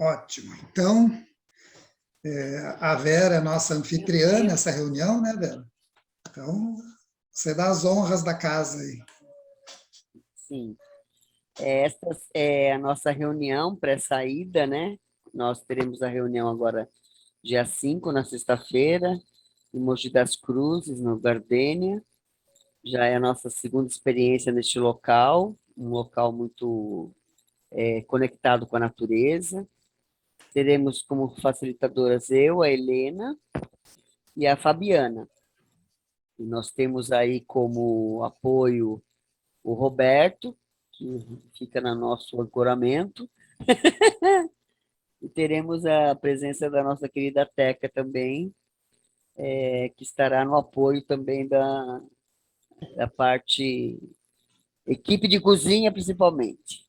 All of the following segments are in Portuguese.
Ótimo. Então, a Vera é nossa anfitriã nessa reunião, né, Vera? Então, você dá as honras da casa aí. Sim. Essa é a nossa reunião pré-saída, né? Nós teremos a reunião agora dia 5, na sexta-feira, em Mogi das Cruzes, no Gardênia. Já é a nossa segunda experiência neste local, um local muito conectado com a natureza. Teremos como facilitadoras eu, a Helena e a Fabiana. E nós temos aí como apoio o Roberto, que fica no nosso ancoramento, e teremos a presença da nossa querida Teca também, que estará no apoio também da parte equipe de cozinha, principalmente.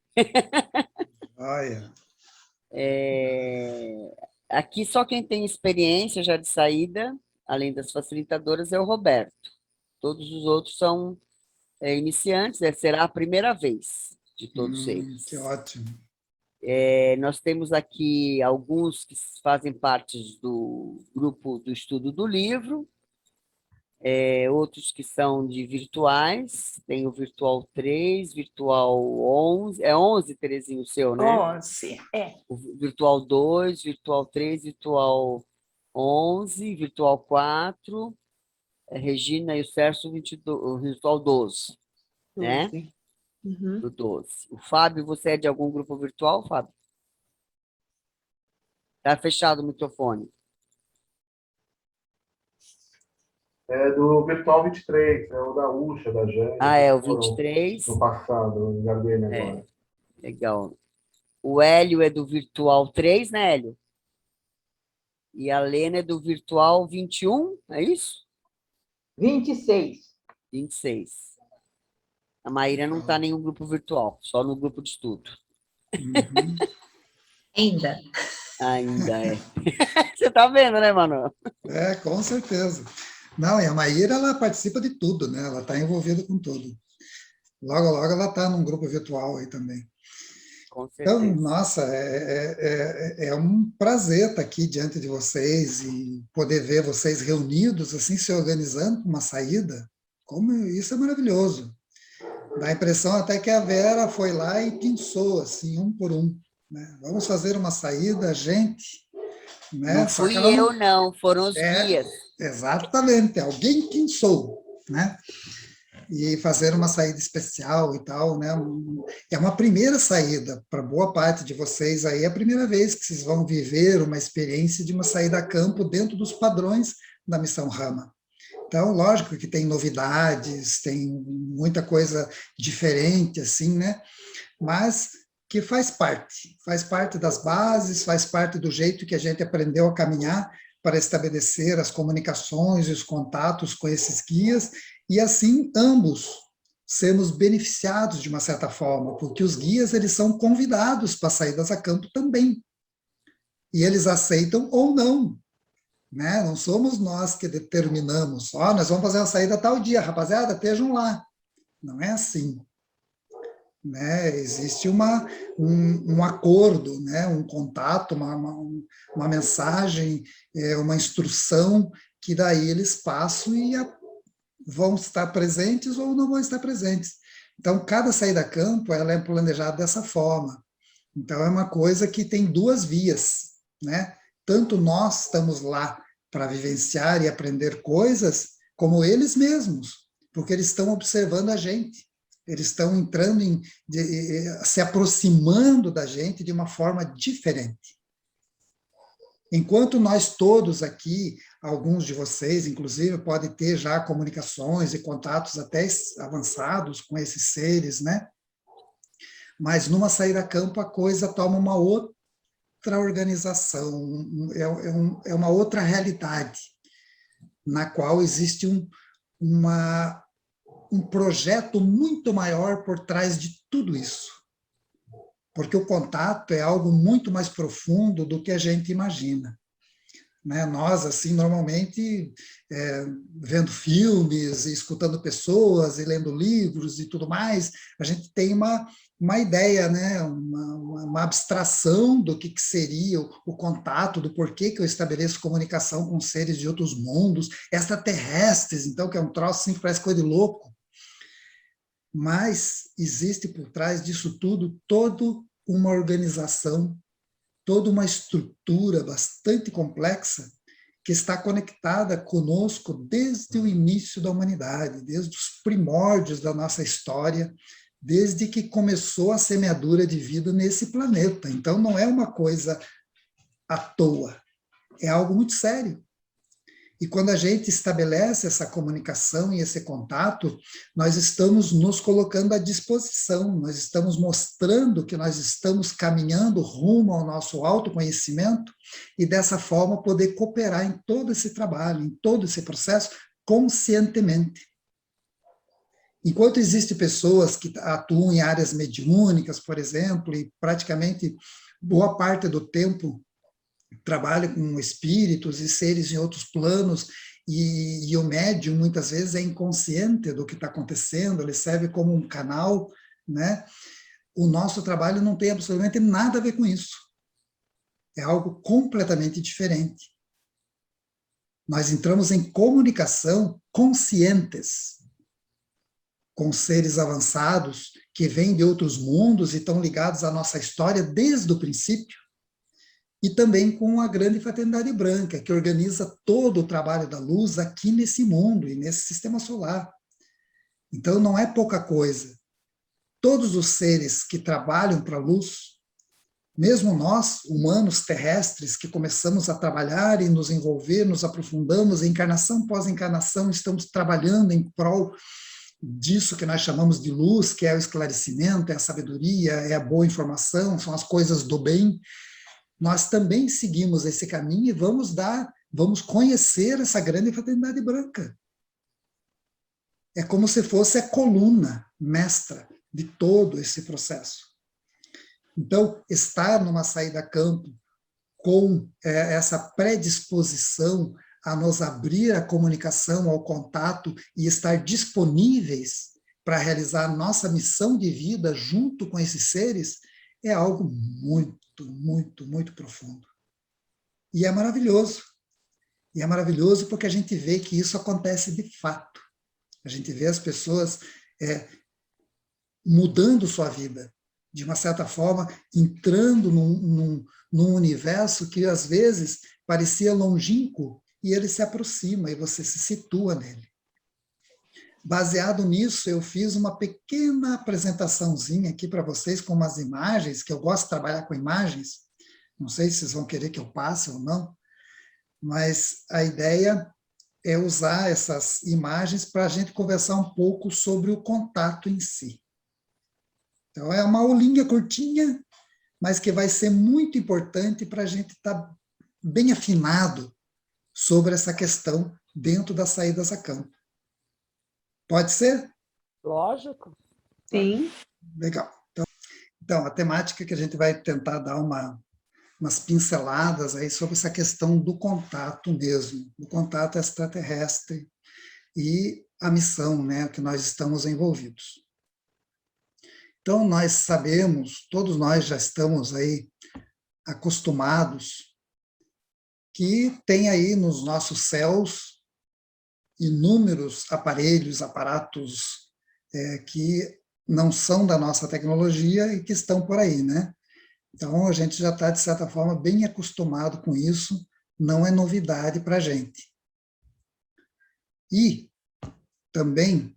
Olha. Aqui só quem tem experiência já de saída, além das facilitadoras, é o Roberto. Todos os outros são iniciantes, será a primeira vez de todos eles. Que ótimo. Nós temos aqui alguns que fazem parte do grupo do estudo do livro, outros que são de virtuais, tem o Virtual 3, Virtual 11, é 11, Terezinha, o seu, né? 11, O Virtual 2, Virtual 3, Virtual 11, Virtual 4, Regina e o Sérgio, o Virtual 12, né? Uhum. Do 12. O Fábio, você é de algum grupo virtual, Fábio? Tá fechado o microfone. É do Virtual 23, é o da Ucha, da Jane. É o 23. No passado, no Gardênia agora. Legal. O Hélio é do Virtual 3, né, Hélio? E a Lena é do Virtual 21, é isso? 26. 26. A Maíra não está em nenhum grupo virtual, só no grupo de estudo. Uhum. Ainda é. Você está vendo, né, Manu? Com certeza. Não, e a Maíra, ela participa de tudo, né? Ela está envolvida com tudo. Logo, logo ela está num grupo virtual aí também. Com certeza. Então, nossa, é um prazer estar aqui diante de vocês e poder ver vocês reunidos, assim, se organizando para uma saída. Como isso é maravilhoso. Dá a impressão até que a Vera foi lá e pensou, assim, um por um, né? Vamos fazer uma saída, gente. Né? Não fui eu, não, foram os guias. Exatamente, alguém pensou, né? E fazer uma saída especial e tal, né? É uma primeira saída para boa parte de vocês aí, é a primeira vez que vocês vão viver uma experiência de uma saída a campo dentro dos padrões da Missão Rama. Então, lógico que tem novidades, tem muita coisa diferente, assim, né? Mas que faz parte das bases, faz parte do jeito que a gente aprendeu a caminhar para estabelecer as comunicações e os contatos com esses guias, e assim ambos sermos beneficiados de uma certa forma, porque os guias eles são convidados para saídas a campo também, e eles aceitam ou não, né? Não somos nós que determinamos, nós vamos fazer uma saída tal dia, rapaziada, estejam lá. Não é assim. Né? Existe um acordo, né? Um contato, uma mensagem, uma instrução que daí eles passam e vão estar presentes ou não vão estar presentes. Então, cada saída a campo ela é planejada dessa forma. Então, é uma coisa que tem duas vias, né? Tanto nós estamos lá para vivenciar e aprender coisas, como eles mesmos, porque eles estão observando a gente. Eles estão entrando, se aproximando da gente de uma forma diferente. Enquanto nós todos aqui, alguns de vocês, inclusive, podem ter já comunicações e contatos até avançados com esses seres, né? Mas numa saída a campo a coisa toma uma outra organização, é uma outra realidade, na qual existe um projeto muito maior por trás de tudo isso. Porque o contato é algo muito mais profundo do que a gente imagina. né? Nós, assim, normalmente, vendo filmes, e escutando pessoas, e lendo livros e tudo mais, a gente tem uma ideia, né? uma abstração do que seria o contato, do porquê que eu estabeleço comunicação com seres de outros mundos, extraterrestres, então, que é um troço assim, que parece coisa de louco. Mas existe por trás disso tudo toda uma organização, toda uma estrutura bastante complexa que está conectada conosco desde o início da humanidade, desde os primórdios da nossa história, desde que começou a semeadura de vida nesse planeta. Então, não é uma coisa à toa, é algo muito sério. E quando a gente estabelece essa comunicação e esse contato, nós estamos nos colocando à disposição, nós estamos mostrando que nós estamos caminhando rumo ao nosso autoconhecimento e, dessa forma, poder cooperar em todo esse trabalho, em todo esse processo, conscientemente. Enquanto existem pessoas que atuam em áreas mediúnicas, por exemplo, e praticamente boa parte do tempo trabalha com espíritos e seres em outros planos, e o médium muitas vezes é inconsciente do que está acontecendo, ele serve como um canal, né? O nosso trabalho não tem absolutamente nada a ver com isso. É algo completamente diferente. Nós entramos em comunicação conscientes com seres avançados que vêm de outros mundos e estão ligados à nossa história desde o princípio, e também com a grande fraternidade branca, que organiza todo o trabalho da luz aqui nesse mundo e nesse sistema solar. Então, não é pouca coisa. Todos os seres que trabalham para a luz, mesmo nós, humanos terrestres, que começamos a trabalhar e nos envolver, nos aprofundamos, encarnação após encarnação, estamos trabalhando em prol disso que nós chamamos de luz, que é o esclarecimento, é a sabedoria, é a boa informação, são as coisas do bem. Nós também seguimos esse caminho e vamos conhecer essa grande fraternidade branca. É como se fosse a coluna mestra de todo esse processo. Então, estar numa saída a campo com essa predisposição a nos abrir à comunicação, ao contato e estar disponíveis para realizar a nossa missão de vida junto com esses seres, é algo muito, muito, muito profundo. E é maravilhoso. E é maravilhoso porque a gente vê que isso acontece de fato. A gente vê as pessoas mudando sua vida, de uma certa forma, entrando num universo que às vezes parecia longínquo, e ele se aproxima e você se situa nele. Baseado nisso, eu fiz uma pequena apresentaçãozinha aqui para vocês com umas imagens, que eu gosto de trabalhar com imagens. Não sei se vocês vão querer que eu passe ou não, mas a ideia é usar essas imagens para a gente conversar um pouco sobre o contato em si. Então, é uma aulinha curtinha, mas que vai ser muito importante para a gente estar bem afinado sobre essa questão dentro das saídas a campo. Pode ser? Lógico. Sim. Legal. Então, a temática que a gente vai tentar dar umas pinceladas aí sobre essa questão do contato mesmo, do contato extraterrestre e a missão, né, que nós estamos envolvidos. Então, nós sabemos, todos nós já estamos aí acostumados que tem aí nos nossos céus inúmeros aparelhos, aparatos que não são da nossa tecnologia e que estão por aí, né? Então, a gente já está, de certa forma, bem acostumado com isso, não é novidade para a gente. E também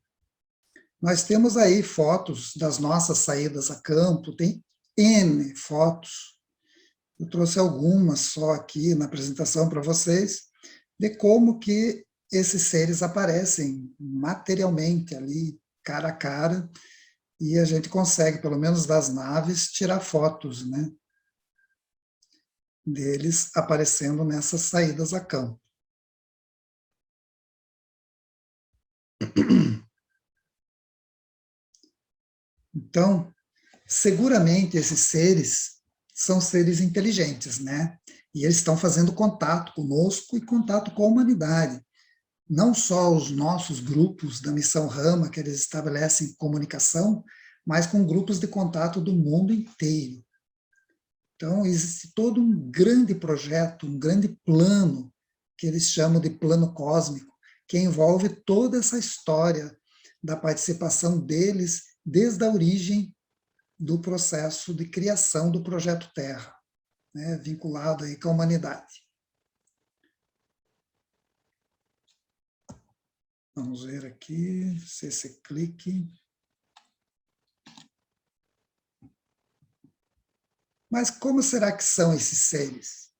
nós temos aí fotos das nossas saídas a campo, tem N fotos. Eu trouxe algumas só aqui na apresentação para vocês, de como que esses seres aparecem materialmente ali, cara a cara, e a gente consegue, pelo menos das naves, tirar fotos, né, deles aparecendo nessas saídas a campo. Então, seguramente esses seres, são seres inteligentes, né? E eles estão fazendo contato conosco e contato com a humanidade. Não só os nossos grupos da Missão Rama, que eles estabelecem comunicação, mas com grupos de contato do mundo inteiro. Então, existe todo um grande projeto, um grande plano, que eles chamam de plano cósmico, que envolve toda essa história da participação deles desde a origem do processo de criação do Projeto Terra, né, vinculado aí com a humanidade. Vamos ver aqui, se esse clique... Mas como será que são esses seres?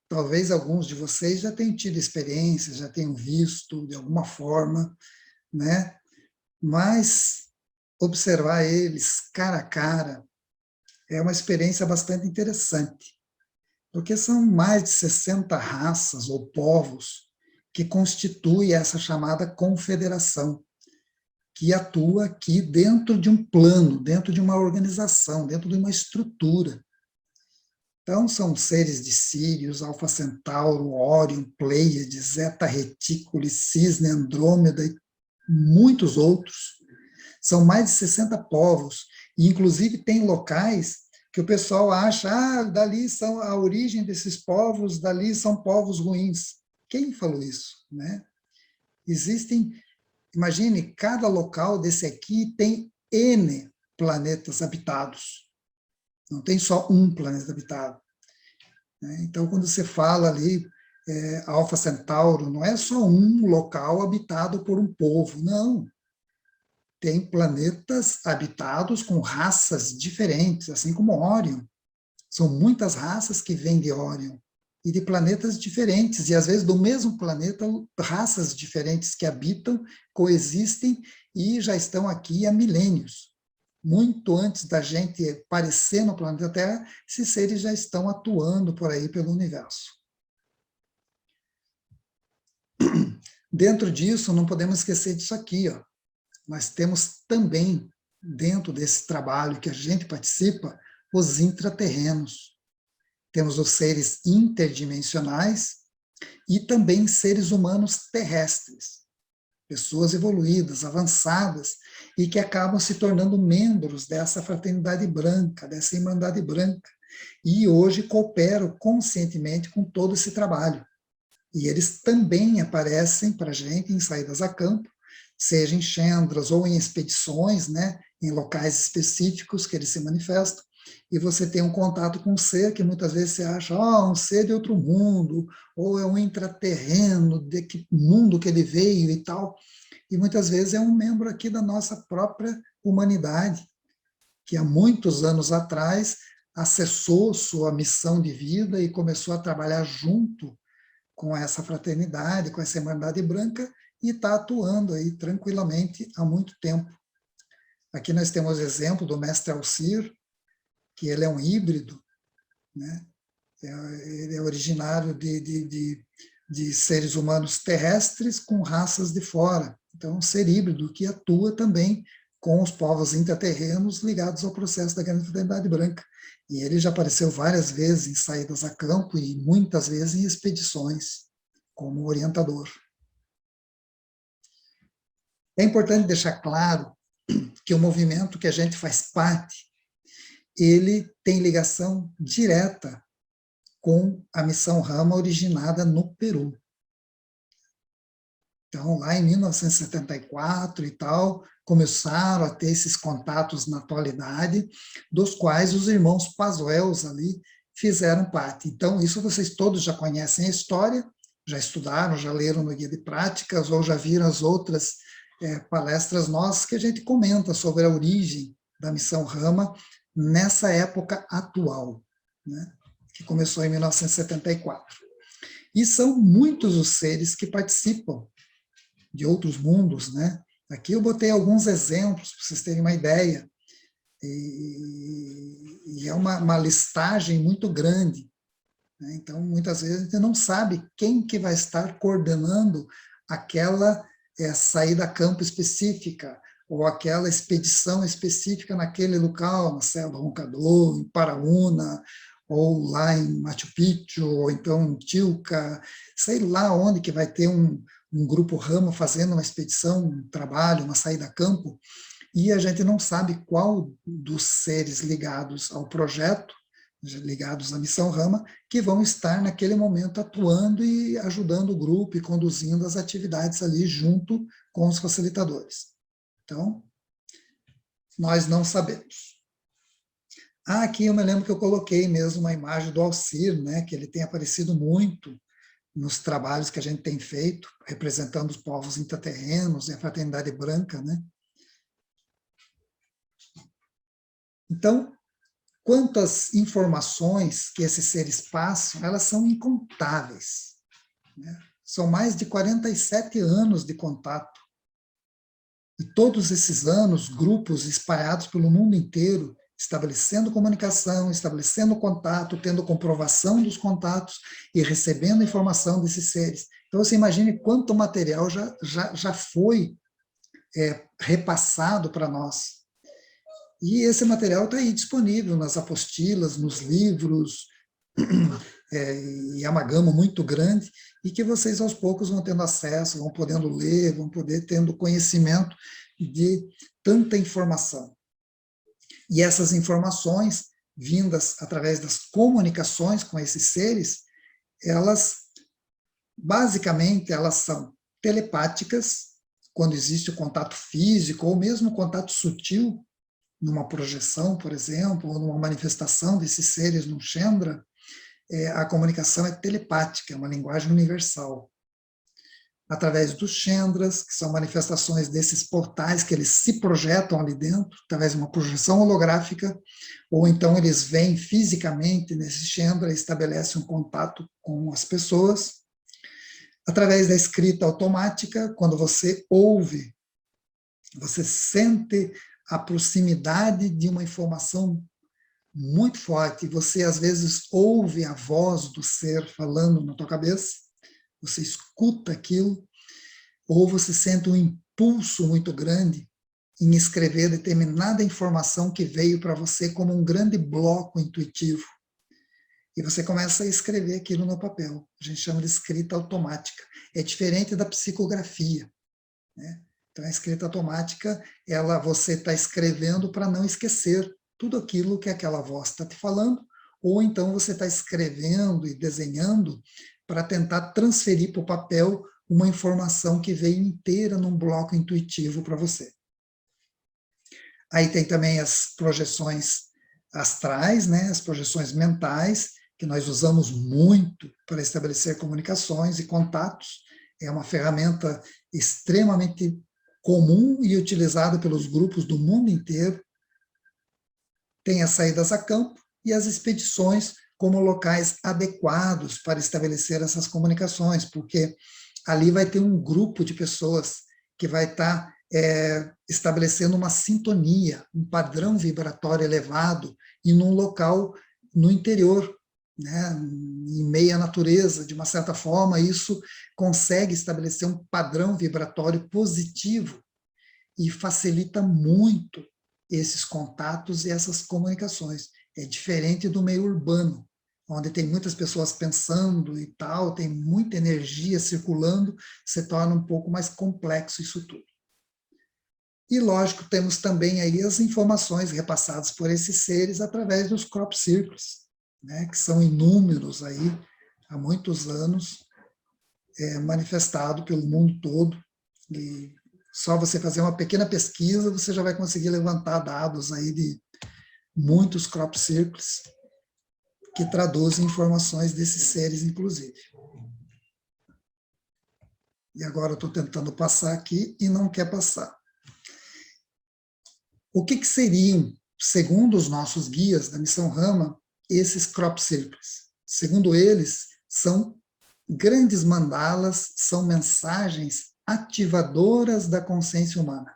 Talvez alguns de vocês já tenham tido experiências, já tenham visto de alguma forma, né? Mas observar eles cara a cara é uma experiência bastante interessante, porque são mais de 60 raças ou povos que constituem essa chamada confederação, que atua aqui dentro de um plano, dentro de uma organização, dentro de uma estrutura. Então, são seres de Sírius, Alfa Centauro, Órion, Pleiades, Zeta Reticuli, Cisne, Andrômeda e muitos outros. São mais de 60 povos, e inclusive tem locais que o pessoal acha, dali são a origem desses povos, dali são povos ruins. Quem falou isso, né? Existem, imagine, cada local desse aqui tem N planetas habitados. Não tem só um planeta habitado. Então, quando você fala ali, Alfa Centauro, não é só um local habitado por um povo, não. Tem planetas habitados com raças diferentes, assim como Órion. São muitas raças que vêm de Órion, e de planetas diferentes, e às vezes do mesmo planeta, raças diferentes que habitam, coexistem e já estão aqui há milênios. Muito antes da gente aparecer no planeta Terra, esses seres já estão atuando por aí pelo universo. Dentro disso, não podemos esquecer disso aqui, ó. Nós temos também, dentro desse trabalho que a gente participa, os intraterrenos. Temos os seres interdimensionais e também seres humanos terrestres, pessoas evoluídas, avançadas, e que acabam se tornando membros dessa fraternidade branca, dessa irmandade branca, e hoje cooperam conscientemente com todo esse trabalho. E eles também aparecem para a gente em saídas a campo, seja em Chandras ou em expedições, né, em locais específicos que eles se manifestam, e você tem um contato com um ser que muitas vezes você acha, um ser de outro mundo, ou é um intraterreno, de que mundo que ele veio e tal, e muitas vezes é um membro aqui da nossa própria humanidade, que há muitos anos atrás acessou sua missão de vida e começou a trabalhar junto com essa fraternidade, com essa irmandade branca, e está atuando aí tranquilamente há muito tempo. Aqui nós temos o exemplo do mestre Alcir, que ele é um híbrido, né? Ele é originário de seres humanos terrestres com raças de fora. Então, um ser híbrido que atua também com os povos intraterrenos ligados ao processo da grande fraternidade branca. E ele já apareceu várias vezes em saídas a campo e muitas vezes em expedições, como orientador. É importante deixar claro que o movimento que a gente faz parte, ele tem ligação direta com a Missão Rama originada no Peru. Então, lá em 1974 e tal, começaram a ter esses contatos na atualidade, dos quais os irmãos Pazuells ali fizeram parte. Então, isso vocês todos já conhecem a história, já estudaram, já leram no Guia de Práticas, ou já viram as outras palestras nossas que a gente comenta sobre a origem da Missão Rama nessa época atual, né, que começou em 1974. E são muitos os seres que participam de outros mundos, né? Aqui eu botei alguns exemplos para vocês terem uma ideia, e é uma listagem muito grande, né? Então, muitas vezes a gente não sabe quem que vai estar coordenando aquela saída a campo específica, ou aquela expedição específica naquele local, na Serra do Roncador, em Paraúna, ou lá em Machu Picchu, ou então em Tilca, sei lá onde que vai ter um grupo Rama fazendo uma expedição, um trabalho, uma saída a campo, e a gente não sabe qual dos seres ligados ao projeto, ligados à missão Rama, que vão estar naquele momento atuando e ajudando o grupo e conduzindo as atividades ali junto com os facilitadores. Então, nós não sabemos. Aqui eu me lembro que eu coloquei mesmo uma imagem do Alcir, né, que ele tem aparecido muito nos trabalhos que a gente tem feito, representando os povos intraterrenos e a fraternidade branca, né? Então, quantas informações que esses seres passam, elas são incontáveis, né? São mais de 47 anos de contato. E todos esses anos, grupos espalhados pelo mundo inteiro, estabelecendo comunicação, estabelecendo contato, tendo comprovação dos contatos e recebendo informação desses seres. Então, você imagine quanto material já foi repassado para nós. E esse material está aí disponível nas apostilas, nos livros, e é uma gama muito grande, e que vocês aos poucos vão tendo acesso, vão podendo ler, vão poder tendo conhecimento de tanta informação. E essas informações, vindas através das comunicações com esses seres, elas, basicamente, elas são telepáticas, quando existe o contato físico, ou mesmo o contato sutil, numa projeção, por exemplo, ou numa manifestação desses seres no Chandra, a comunicação é telepática, é uma linguagem universal. Através dos Chandras, que são manifestações desses portais que eles se projetam ali dentro, através de uma projeção holográfica, ou então eles vêm fisicamente nesse Chandra e estabelecem um contato com as pessoas. Através da escrita automática, quando você ouve, você sente a proximidade de uma informação muito forte, você às vezes ouve a voz do ser falando na tua cabeça, você escuta aquilo, ou você sente um impulso muito grande em escrever determinada informação que veio para você como um grande bloco intuitivo. E você começa a escrever aquilo no papel. A gente chama de escrita automática. É diferente da psicografia, né? Então, a escrita automática, você está escrevendo para não esquecer tudo aquilo que aquela voz está te falando, ou então você está escrevendo e desenhando para tentar transferir para o papel uma informação que veio inteira num bloco intuitivo para você. Aí tem também as projeções astrais, né, as projeções mentais, que nós usamos muito para estabelecer comunicações e contatos. É uma ferramenta extremamente comum e utilizada pelos grupos do mundo inteiro. Tem as saídas a campo e as expedições como locais adequados para estabelecer essas comunicações, porque ali vai ter um grupo de pessoas que vai estar estabelecendo uma sintonia, um padrão vibratório elevado e num local no interior, né, em meio à natureza, de uma certa forma, isso consegue estabelecer um padrão vibratório positivo e facilita muito esses contatos e essas comunicações. É diferente do meio urbano, onde tem muitas pessoas pensando e tal, tem muita energia circulando, se torna um pouco mais complexo isso tudo. E, lógico, temos também aí as informações repassadas por esses seres através dos crop circles, né, que são inúmeros aí, há muitos anos, manifestado pelo mundo todo, e só você fazer uma pequena pesquisa, você já vai conseguir levantar dados aí de muitos crop circles que traduzem informações desses seres, inclusive. E agora eu estou tentando passar aqui e não quer passar. O que seriam, segundo os nossos guias da Missão Rama, esses crop circles? Segundo eles, são grandes mandalas, são mensagens ativadoras da consciência humana.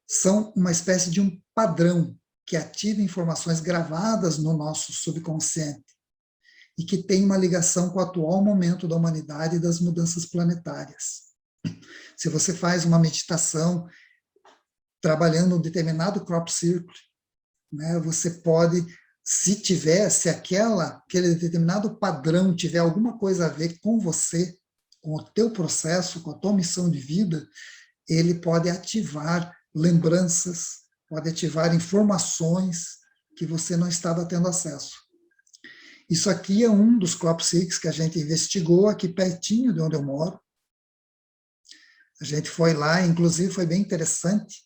São uma espécie de um padrão que ativa informações gravadas no nosso subconsciente e que tem uma ligação com o atual momento da humanidade e das mudanças planetárias. Se você faz uma meditação trabalhando um determinado crop circle, né, você pode, se aquele determinado padrão tiver alguma coisa a ver com você, com o teu processo, com a tua missão de vida, ele pode ativar lembranças, pode ativar informações que você não estava tendo acesso. Isso aqui é um dos crop circles que a gente investigou aqui pertinho de onde eu moro. A gente foi lá, inclusive foi bem interessante,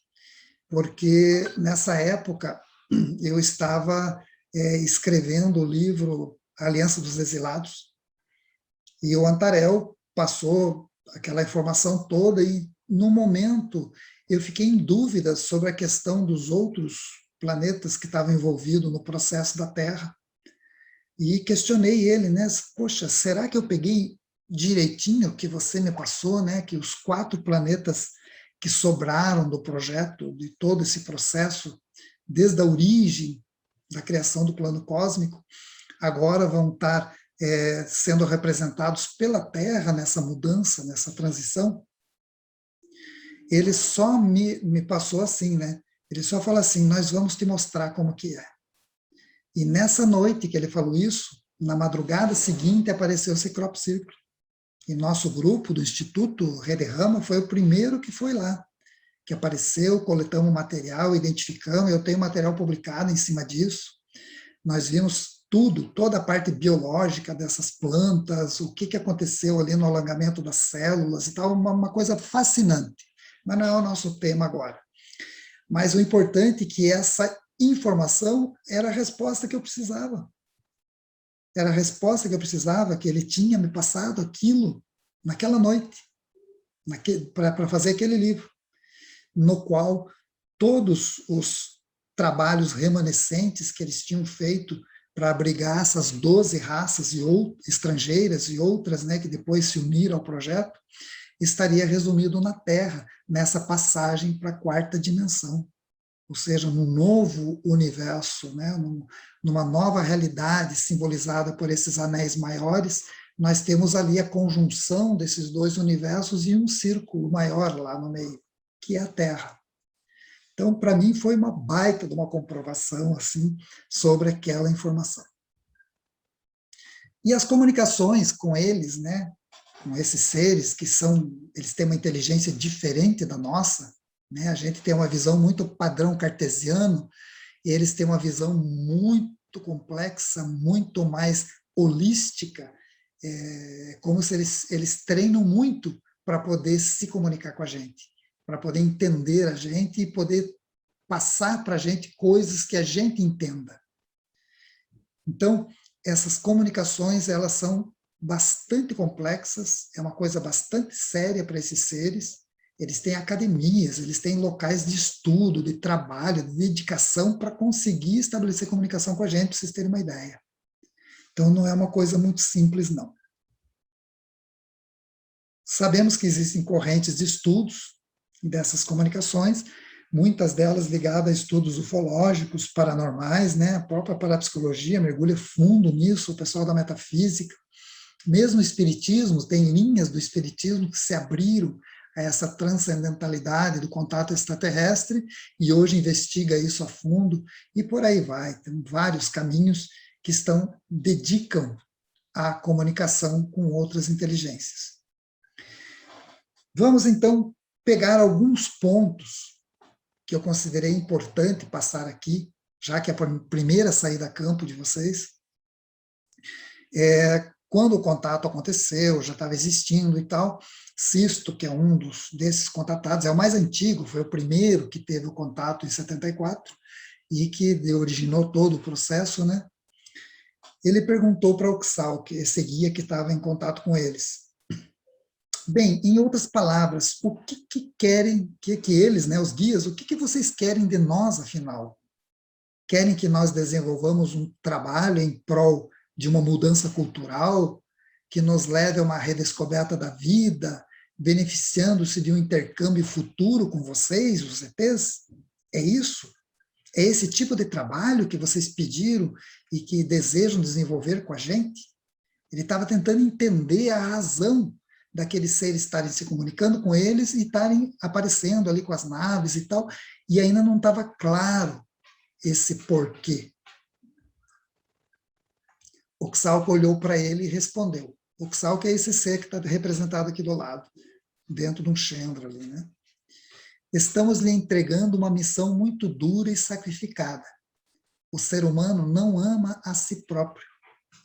porque nessa época eu estava escrevendo o livro Aliança dos Exilados, e o Antarel passou aquela informação toda, e no momento eu fiquei em dúvida sobre a questão dos outros planetas que estavam envolvidos no processo da Terra, e questionei ele, né? Poxa, será que eu peguei direitinho o que você me passou, né? Que os 4 planetas que sobraram do projeto, de todo esse processo, desde a origem da criação do plano cósmico, agora vão estar sendo representados pela Terra nessa mudança, nessa transição. Ele só me passou assim, né? Ele só falou assim, nós vamos te mostrar como que é. E nessa noite que ele falou isso, na madrugada seguinte apareceu esse crop circle. E nosso grupo do Instituto Rede Rama foi o primeiro que foi lá, que apareceu, coletamos material, identificamos, eu tenho material publicado em cima disso. Nós vimos tudo, toda a parte biológica dessas plantas, o que aconteceu ali no alongamento das células e tal, uma coisa fascinante. Mas não é o nosso tema agora. Mas o importante é que essa informação era a resposta que eu precisava. Era a resposta que eu precisava, que ele tinha me passado aquilo naquela noite, para fazer aquele livro, no qual todos os trabalhos remanescentes que eles tinham feito para abrigar essas 12 raças estrangeiras e outras, né, que depois se uniram ao projeto, estaria resumido na Terra, nessa passagem para a 4ª dimensão. Ou seja, num novo universo, né? Numa nova realidade simbolizada por esses anéis maiores, nós temos ali a conjunção desses 2 universos e um círculo maior lá no meio, que é a Terra. Então, para mim, foi uma baita de uma comprovação assim, sobre aquela informação. E as comunicações com eles, né? Com esses seres que eles têm uma inteligência diferente da nossa, né? A gente tem uma visão muito padrão cartesiano, e eles têm uma visão muito complexa, muito mais holística, como se eles treinam muito para poder se comunicar com a gente, para poder entender a gente e poder passar para a gente coisas que a gente entenda. Então, essas comunicações, elas são bastante complexas, é uma coisa bastante séria para esses seres. Eles têm academias, eles têm locais de estudo, de trabalho, de dedicação para conseguir estabelecer comunicação com a gente, para vocês terem uma ideia. Então, não é uma coisa muito simples, não. Sabemos que existem correntes de estudos dessas comunicações, muitas delas ligadas a estudos ufológicos, paranormais, né? A própria parapsicologia mergulha fundo nisso, o pessoal da metafísica. Mesmo o espiritismo, tem linhas do espiritismo que se abriram a essa transcendentalidade do contato extraterrestre, e hoje investiga isso a fundo, e por aí vai. Tem vários caminhos que dedicam à comunicação com outras inteligências. Vamos, então, pegar alguns pontos que eu considerei importante passar aqui, já que é a primeira saída a campo de vocês. Quando o contato aconteceu, já estava existindo e tal, Sisto, que é um desses contatados, é o mais antigo, foi o primeiro que teve o contato em 74, e que originou todo o processo, né? Ele perguntou para Oxal, que esse guia que estava em contato com eles, bem, em outras palavras, o que querem, que eles, né, os guias, o que vocês querem de nós, afinal? Querem que nós desenvolvamos um trabalho em prol de uma mudança cultural, que nos leve a uma redescoberta da vida, beneficiando-se de um intercâmbio futuro com vocês, os ETs? É isso? É esse tipo de trabalho que vocês pediram e que desejam desenvolver com a gente? Ele estava tentando entender a razão daqueles seres estarem se comunicando com eles e estarem aparecendo ali com as naves e tal, e ainda não estava claro esse porquê. Oxalco olhou para ele e respondeu. Oxalco é esse ser que está representado aqui do lado, dentro de um Chandra ali, né? Estamos lhe entregando uma missão muito dura e sacrificada. O ser humano não ama a si próprio,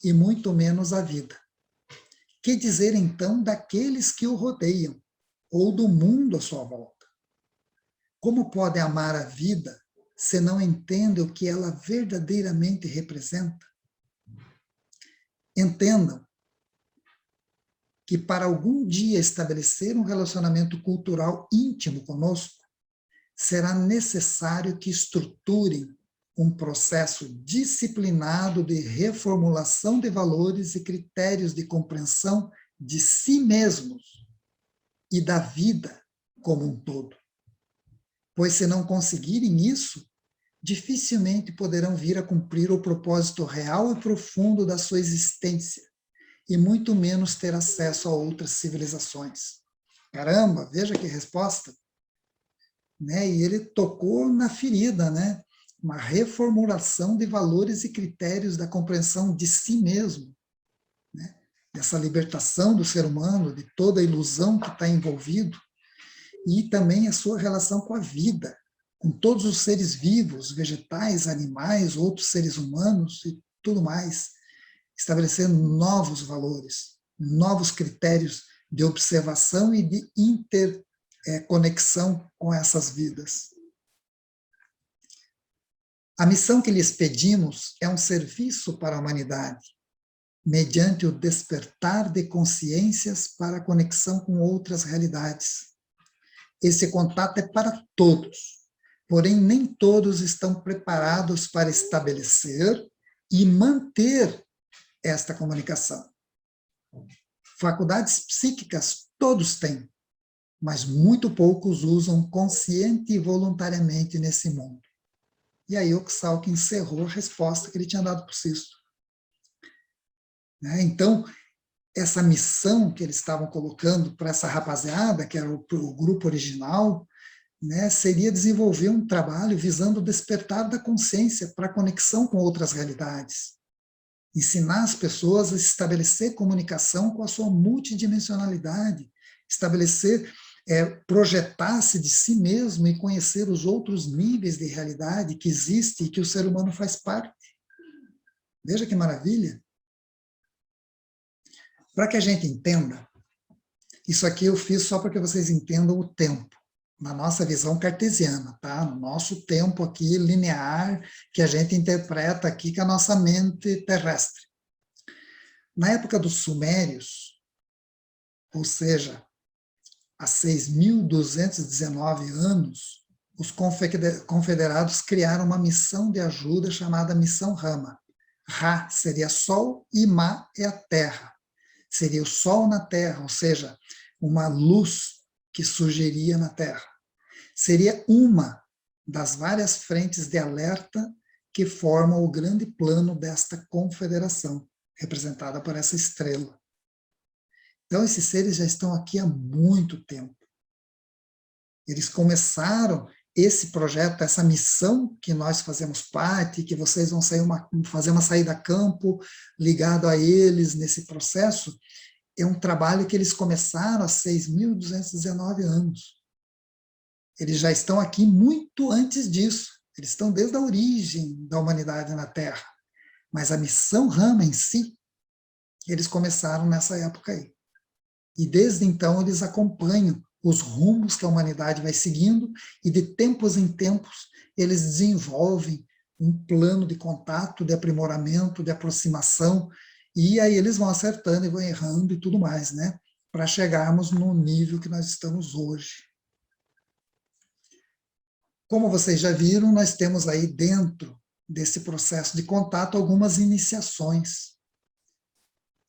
e muito menos a vida. Que dizer, então, daqueles que o rodeiam, ou do mundo à sua volta? Como pode amar a vida se não entende o que ela verdadeiramente representa? Entendam que para algum dia estabelecer um relacionamento cultural íntimo conosco, será necessário que estruturem um processo disciplinado de reformulação de valores e critérios de compreensão de si mesmos e da vida como um todo. Pois se não conseguirem isso, dificilmente poderão vir a cumprir o propósito real e profundo da sua existência, e muito menos ter acesso a outras civilizações. Caramba, veja que resposta! Né? E ele tocou na ferida, né? Uma reformulação de valores e critérios da compreensão de si mesmo, né? Dessa libertação do ser humano, de toda a ilusão que está envolvido, e também a sua relação com a vida, com todos os seres vivos, vegetais, animais, outros seres humanos e tudo mais, estabelecendo novos valores, novos critérios de observação e de interconexão com essas vidas. A missão que lhes pedimos é um serviço para a humanidade, mediante o despertar de consciências para a conexão com outras realidades. Esse contato é para todos, porém nem todos estão preparados para estabelecer e manter esta comunicação. Faculdades psíquicas todos têm, mas muito poucos usam consciente e voluntariamente nesse mundo. E aí Oxalco encerrou a resposta que ele tinha dado para o Sisto. Então, essa missão que eles estavam colocando para essa rapaziada, que era o grupo original, né, seria desenvolver um trabalho visando o despertar da consciência para a conexão com outras realidades. Ensinar as pessoas a estabelecer comunicação com a sua multidimensionalidade, projetar-se de si mesmo e conhecer os outros níveis de realidade que existem e que o ser humano faz parte. Veja que maravilha! Para que a gente entenda, isso aqui eu fiz só para que vocês entendam o tempo, na nossa visão cartesiana, tá? No nosso tempo aqui linear, que a gente interpreta aqui com a nossa mente terrestre. Na época dos Sumérios, ou seja, há 6.219 anos, os confederados criaram uma missão de ajuda chamada Missão Rama. Ra seria Sol e Ma é a Terra. Seria o Sol na Terra, ou seja, uma luz que surgiria na Terra. Seria uma das várias frentes de alerta que formam o grande plano desta confederação, representada por essa estrela. Então, esses seres já estão aqui há muito tempo. Eles começaram esse projeto, essa missão que nós fazemos parte, que vocês vão fazer uma saída a campo ligado a eles nesse processo, é um trabalho que eles começaram há 6.219 anos. Eles já estão aqui muito antes disso. Eles estão desde a origem da humanidade na Terra. Mas a missão Rama em si, eles começaram nessa época aí. E desde então eles acompanham os rumos que a humanidade vai seguindo, e de tempos em tempos eles desenvolvem um plano de contato, de aprimoramento, de aproximação, e aí eles vão acertando e vão errando e tudo mais, né? Para chegarmos no nível que nós estamos hoje. Como vocês já viram, nós temos aí dentro desse processo de contato algumas iniciações.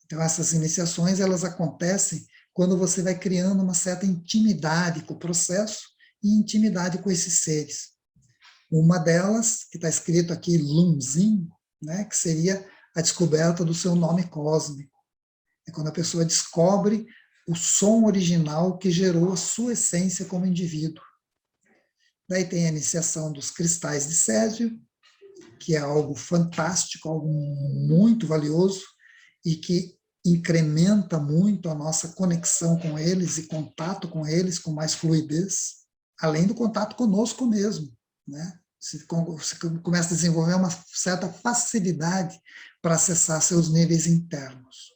Então essas iniciações, elas acontecem quando você vai criando uma certa intimidade com o processo e intimidade com esses seres. Uma delas, que está escrito aqui, Lumzin, né, que seria a descoberta do seu nome cósmico. É quando a pessoa descobre o som original que gerou a sua essência como indivíduo. Daí tem a iniciação dos cristais de césio, que é algo fantástico, algo muito valioso, e que incrementa muito a nossa conexão com eles e contato com eles com mais fluidez, além do contato conosco mesmo, né? Você começa a desenvolver uma certa facilidade para acessar seus níveis internos.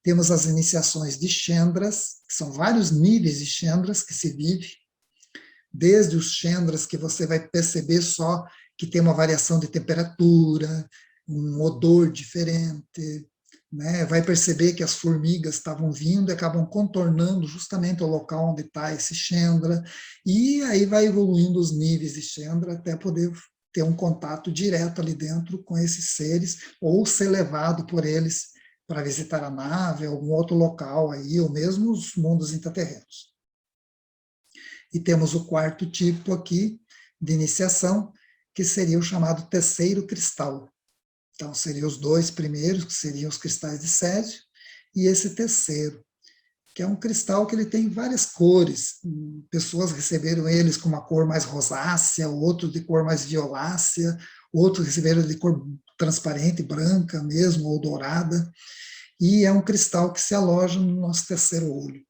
Temos as iniciações de Chandras, que são vários níveis de Chandras que se vive, desde os Chandras que você vai perceber só que tem uma variação de temperatura, um odor diferente, né? Vai perceber que as formigas estavam vindo e acabam contornando justamente o local onde está esse Chandra, e aí vai evoluindo os níveis de Chandra até poder ter um contato direto ali dentro com esses seres, ou ser levado por eles para visitar a nave, algum outro local aí, ou mesmo os mundos intraterrenos. E temos o quarto tipo aqui de iniciação, que seria o chamado terceiro cristal. Então, seriam os dois primeiros, que seriam os cristais de césio, e esse terceiro, que é um cristal que ele tem várias cores. Pessoas receberam eles com uma cor mais rosácea, outros de cor mais violácea, outros receberam de cor transparente, branca mesmo, ou dourada, e é um cristal que se aloja no nosso terceiro olho.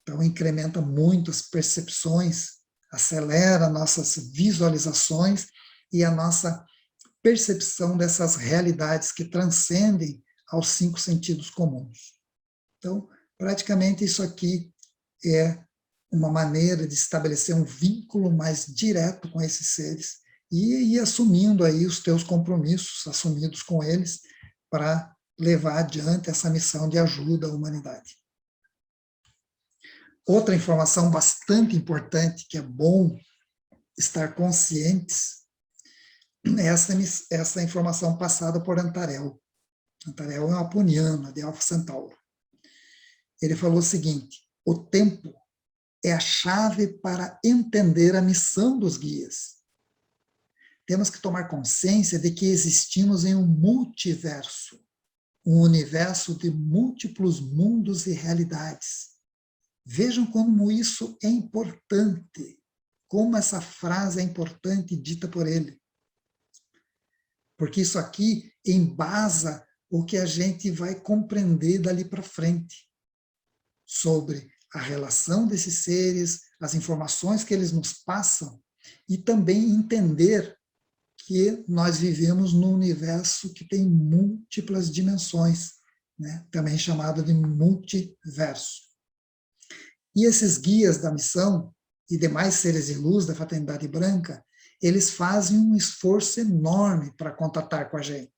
Então, incrementa muito as percepções, acelera nossas visualizações e a nossa percepção dessas realidades que transcendem aos 5 sentidos comuns. Então, praticamente isso aqui é uma maneira de estabelecer um vínculo mais direto com esses seres e ir assumindo aí os teus compromissos, assumidos com eles, para levar adiante essa missão de ajuda à humanidade. Outra informação bastante importante, que é bom estar conscientes, é essa informação passada por Antarel. Antarel é um aponiano, de Alfa Centauro. Ele falou o seguinte: o tempo é a chave para entender a missão dos guias. Temos que tomar consciência de que existimos em um multiverso, um universo de múltiplos mundos e realidades. Vejam como isso é importante, como essa frase é importante dita por ele. Porque isso aqui embasa o que a gente vai compreender dali para frente, sobre a relação desses seres, as informações que eles nos passam, e também entender que nós vivemos num universo que tem múltiplas dimensões, né? Também chamado de multiverso. E esses guias da missão e demais seres de luz da Fraternidade Branca, eles fazem um esforço enorme para contatar com a gente.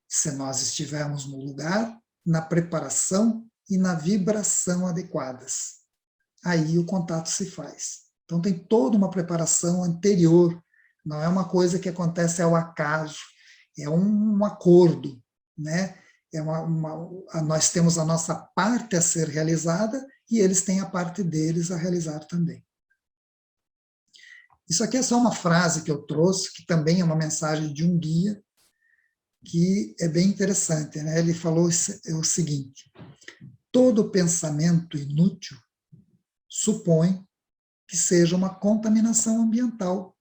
Se nós estivermos no lugar, na preparação e na vibração adequadas. Aí o contato se faz. Então tem toda uma preparação anterior, não é uma coisa que acontece ao acaso, é um acordo, né? Nós temos a nossa parte a ser realizada e eles têm a parte deles a realizar também. Isso aqui é só uma frase que eu trouxe, que também é uma mensagem de um guia, que é bem interessante, né? Ele falou o seguinte: todo pensamento inútil supõe que seja uma contaminação ambiental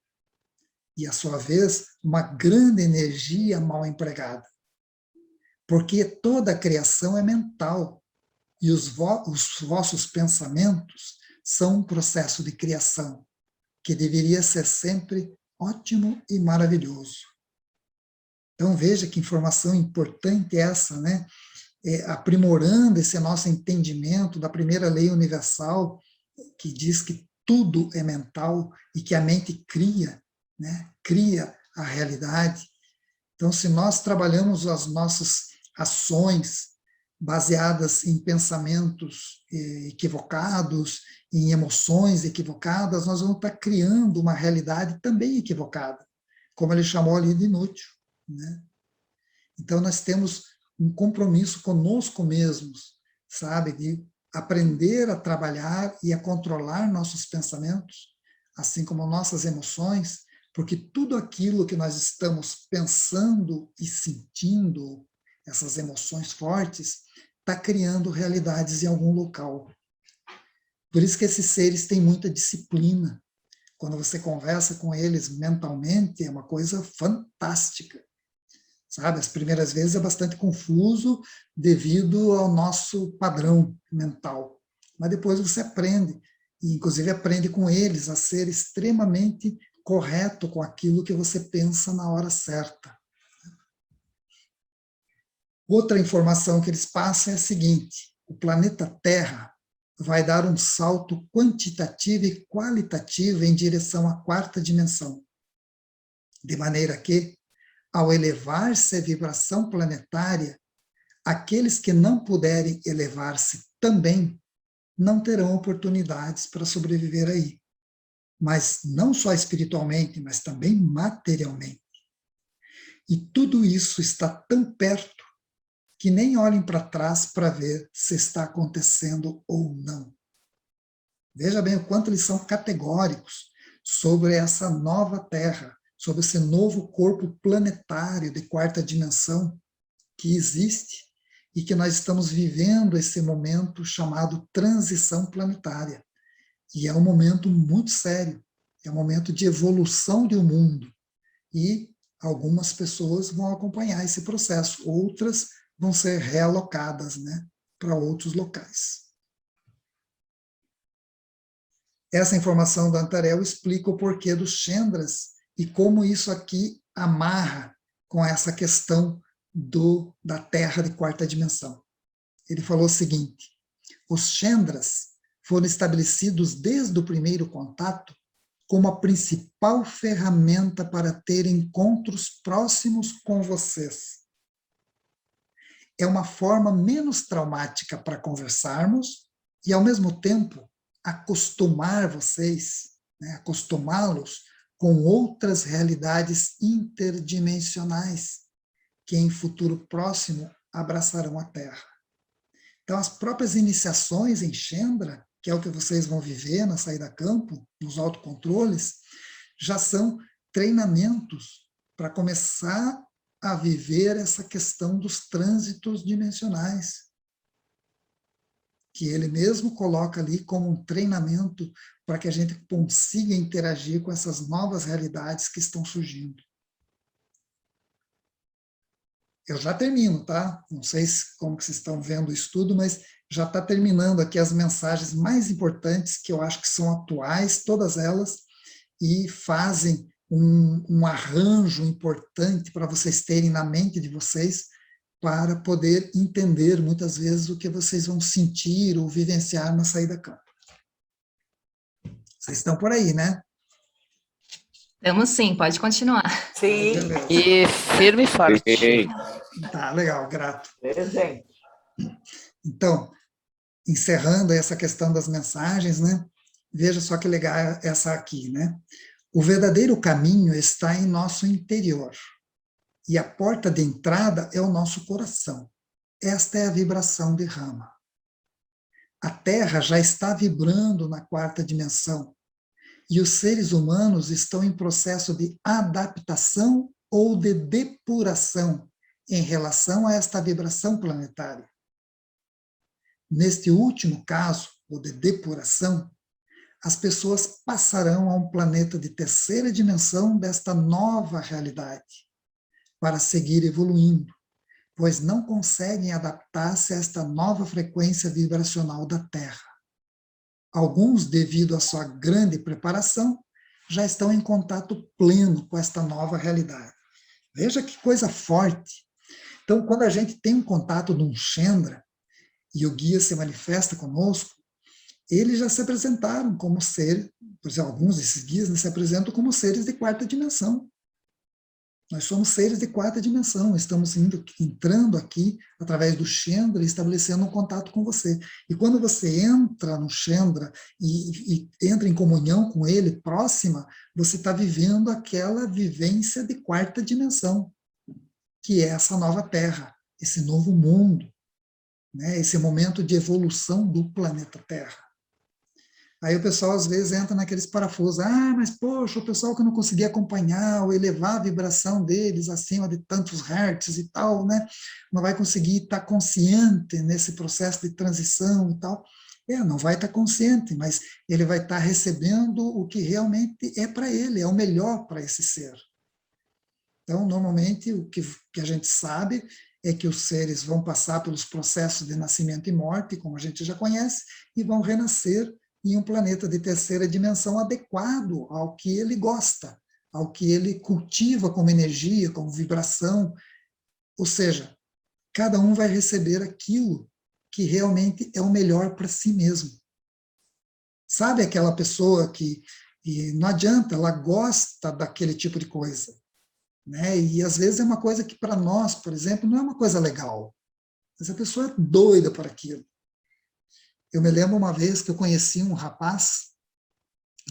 e, à sua vez, uma grande energia mal empregada. Porque toda a criação é mental e os vossos pensamentos são um processo de criação que deveria ser sempre ótimo e maravilhoso. Então veja que informação importante é essa, né? Aprimorando esse nosso entendimento da primeira lei universal, que diz que tudo é mental e que a mente cria, né? Cria a realidade. Então, se nós trabalhamos as nossas ações baseadas em pensamentos equivocados, em emoções equivocadas, nós vamos estar criando uma realidade também equivocada, como ele chamou ali de inútil, né? Então, nós temos um compromisso conosco mesmos, sabe, de aprender a trabalhar e a controlar nossos pensamentos, assim como nossas emoções, porque tudo aquilo que nós estamos pensando e sentindo, essas emoções fortes, está criando realidades em algum local. Por isso que esses seres têm muita disciplina. Quando você conversa com eles mentalmente, é uma coisa fantástica. Sabe? As primeiras vezes é bastante confuso devido ao nosso padrão mental. Mas depois você aprende, e inclusive aprende com eles a ser extremamente correto com aquilo que você pensa na hora certa. Outra informação que eles passam é a seguinte: o planeta Terra vai dar um salto quantitativo e qualitativo em direção à quarta dimensão. De maneira que, ao elevar-se a vibração planetária, aqueles que não puderem elevar-se também não terão oportunidades para sobreviver aí. Mas não só espiritualmente, mas também materialmente. E tudo isso está tão perto que nem olhem para trás para ver se está acontecendo ou não. Veja bem o quanto eles são categóricos sobre essa nova Terra, sobre esse novo corpo planetário de quarta dimensão que existe e que nós estamos vivendo esse momento chamado transição planetária. E é um momento muito sério, é um momento de evolução de um mundo. E algumas pessoas vão acompanhar esse processo, outras vão ser realocadas, né, para outros locais. Essa informação da Antarel explica o porquê dos Chandras e como isso aqui amarra com essa questão da Terra de quarta dimensão. Ele falou o seguinte: os Chandras foram estabelecidos desde o primeiro contato como a principal ferramenta para ter encontros próximos com vocês. É uma forma menos traumática para conversarmos e, ao mesmo tempo, acostumar vocês, né, acostumá-los com outras realidades interdimensionais que, em futuro próximo, abraçarão a Terra. Então, as próprias iniciações em Chandra, que é o que vocês vão viver na saída a campo, nos autocontroles, já são treinamentos para começar a viver essa questão dos trânsitos dimensionais, que ele mesmo coloca ali como um treinamento para que a gente consiga interagir com essas novas realidades que estão surgindo. Eu já termino, tá? Não sei como que vocês estão vendo o estudo, mas já está terminando aqui as mensagens mais importantes, que eu acho que são atuais, todas elas, e fazem um arranjo importante para vocês terem na mente de vocês, para poder entender, muitas vezes, o que vocês vão sentir ou vivenciar na saída a campo. Vocês estão por aí, né? Estamos sim, pode continuar. Sim, Beleza. e firme e forte. Tá, legal, grato. Presente. Então, encerrando essa questão das mensagens, né? Veja só que legal essa aqui, né? O verdadeiro caminho está em nosso interior. E a porta de entrada é o nosso coração. Esta é a vibração de Rama. A Terra já está vibrando na quarta dimensão. E os seres humanos estão em processo de adaptação ou de depuração em relação a esta vibração planetária. Neste último caso, o de depuração, as pessoas passarão a um planeta de terceira dimensão desta nova realidade, para seguir evoluindo, pois não conseguem adaptar-se a esta nova frequência vibracional da Terra. Alguns, devido à sua grande preparação, já estão em contato pleno com esta nova realidade. Veja que coisa forte. Então, quando a gente tem um contato de um Chandra, e o guia se manifesta conosco, eles já se apresentaram como seres, por exemplo, alguns desses guias, né, se apresentam como seres de quarta dimensão. Nós somos seres de quarta dimensão, estamos entrando aqui através do Chandra e estabelecendo um contato com você. E quando você entra no Chandra e entra em comunhão com ele, próxima, você está vivendo aquela vivência de quarta dimensão, que é essa nova Terra, esse novo mundo, né, esse momento de evolução do planeta Terra. Aí o pessoal às vezes entra naqueles parafusos, mas poxa, o pessoal que não conseguia acompanhar ou elevar a vibração deles acima de tantos hertz e tal, né, não vai conseguir estar consciente nesse processo de transição e tal. Não vai estar consciente, mas ele vai estar recebendo o que realmente é para ele, é o melhor para esse ser. Então, normalmente, o que a gente sabe é que os seres vão passar pelos processos de nascimento e morte, como a gente já conhece, e vão renascer em um planeta de terceira dimensão adequado ao que ele gosta, ao que ele cultiva como energia, como vibração. Ou seja, cada um vai receber aquilo que realmente é o melhor para si mesmo. Sabe aquela pessoa que não adianta, ela gosta daquele tipo de coisa, né? E às vezes é uma coisa que para nós, por exemplo, não é uma coisa legal, mas a pessoa é doida por aquilo. Eu me lembro uma vez que eu conheci um rapaz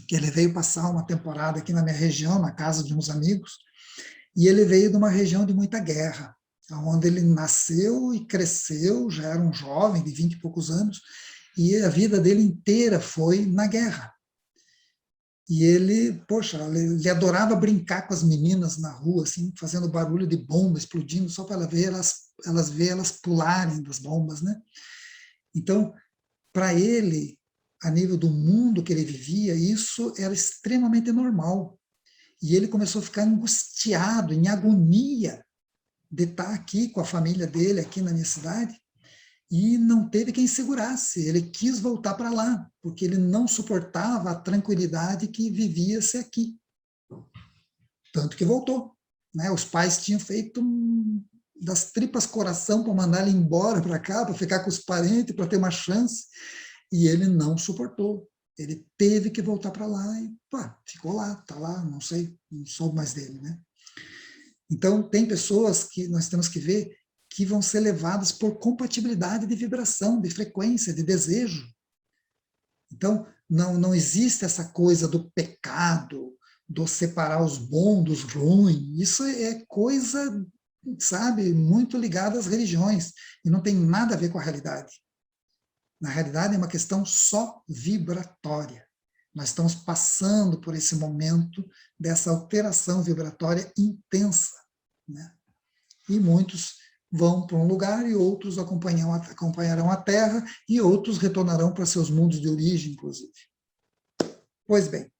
que ele veio passar uma temporada aqui na minha região, na casa de uns amigos, e ele veio de uma região de muita guerra, onde ele nasceu e cresceu, já era um jovem de 20 e poucos anos, e a vida dele inteira foi na guerra. E ele, poxa, ele adorava brincar com as meninas na rua, assim, fazendo barulho de bomba explodindo, só para elas ver elas pularem das bombas, né? Então, para ele, a nível do mundo que ele vivia, isso era extremamente normal. E ele começou a ficar angustiado, em agonia de estar aqui com a família dele, aqui na minha cidade, e não teve quem segurasse. Ele quis voltar para lá, porque ele não suportava a tranquilidade que vivia-se aqui. Tanto que voltou, né? Os pais tinham feito das tripas coração para mandar ele embora para cá, para ficar com os parentes, para ter uma chance, e ele não suportou. Ele teve que voltar para lá e ficou lá, está lá, não sei, não soube mais dele, né? Então, tem pessoas que nós temos que ver que vão ser levadas por compatibilidade de vibração, de frequência, de desejo. Então, não existe essa coisa do pecado, do separar os bons dos ruins. Isso é coisa, sabe, muito ligada às religiões, e não tem nada a ver com a realidade. Na realidade, é uma questão só vibratória. Nós estamos passando por esse momento dessa alteração vibratória intensa, né? E muitos vão para um lugar e outros acompanharão a Terra e outros retornarão para seus mundos de origem, inclusive. Pois bem,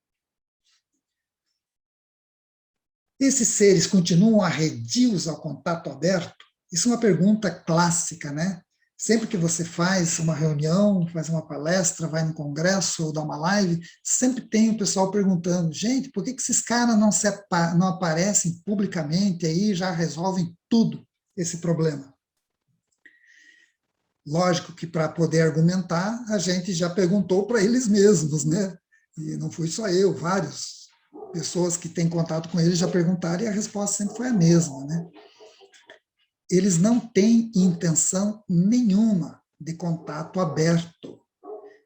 esses seres continuam arredios ao contato aberto? Isso é uma pergunta clássica, né? Sempre que você faz uma reunião, faz uma palestra, vai no congresso ou dá uma live, sempre tem o pessoal perguntando, gente, por que esses caras não aparecem publicamente aí e já resolvem tudo esse problema? Lógico que para poder argumentar, a gente já perguntou para eles mesmos, né? E não fui só eu, várias pessoas que têm contato com eles já perguntaram e a resposta sempre foi a mesma, né? Eles não têm intenção nenhuma de contato aberto,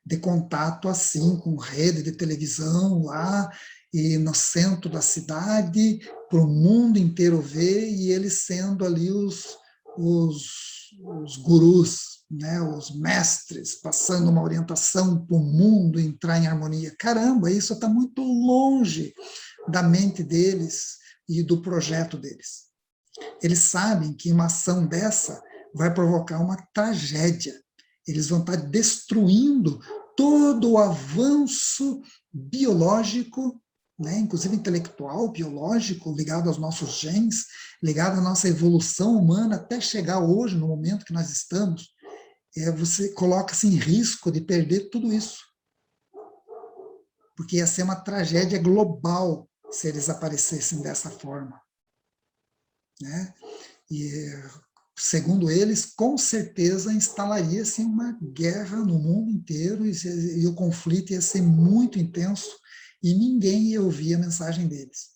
de contato assim, com rede de televisão lá e no centro da cidade, para o mundo inteiro ver, e eles sendo ali os gurus, né, os mestres, passando uma orientação para o mundo entrar em harmonia. Caramba, isso está muito longe da mente deles e do projeto deles. Eles sabem que uma ação dessa vai provocar uma tragédia. Eles vão estar destruindo todo o avanço biológico, né, inclusive intelectual, biológico, ligado aos nossos genes, ligado à nossa evolução humana, até chegar hoje, no momento que nós estamos, você coloca-se em risco de perder tudo isso. Porque ia ser uma tragédia global se eles aparecessem dessa forma. Né? E, segundo eles, com certeza instalaria-se uma guerra no mundo inteiro e o conflito ia ser muito intenso e ninguém ia ouvir a mensagem deles.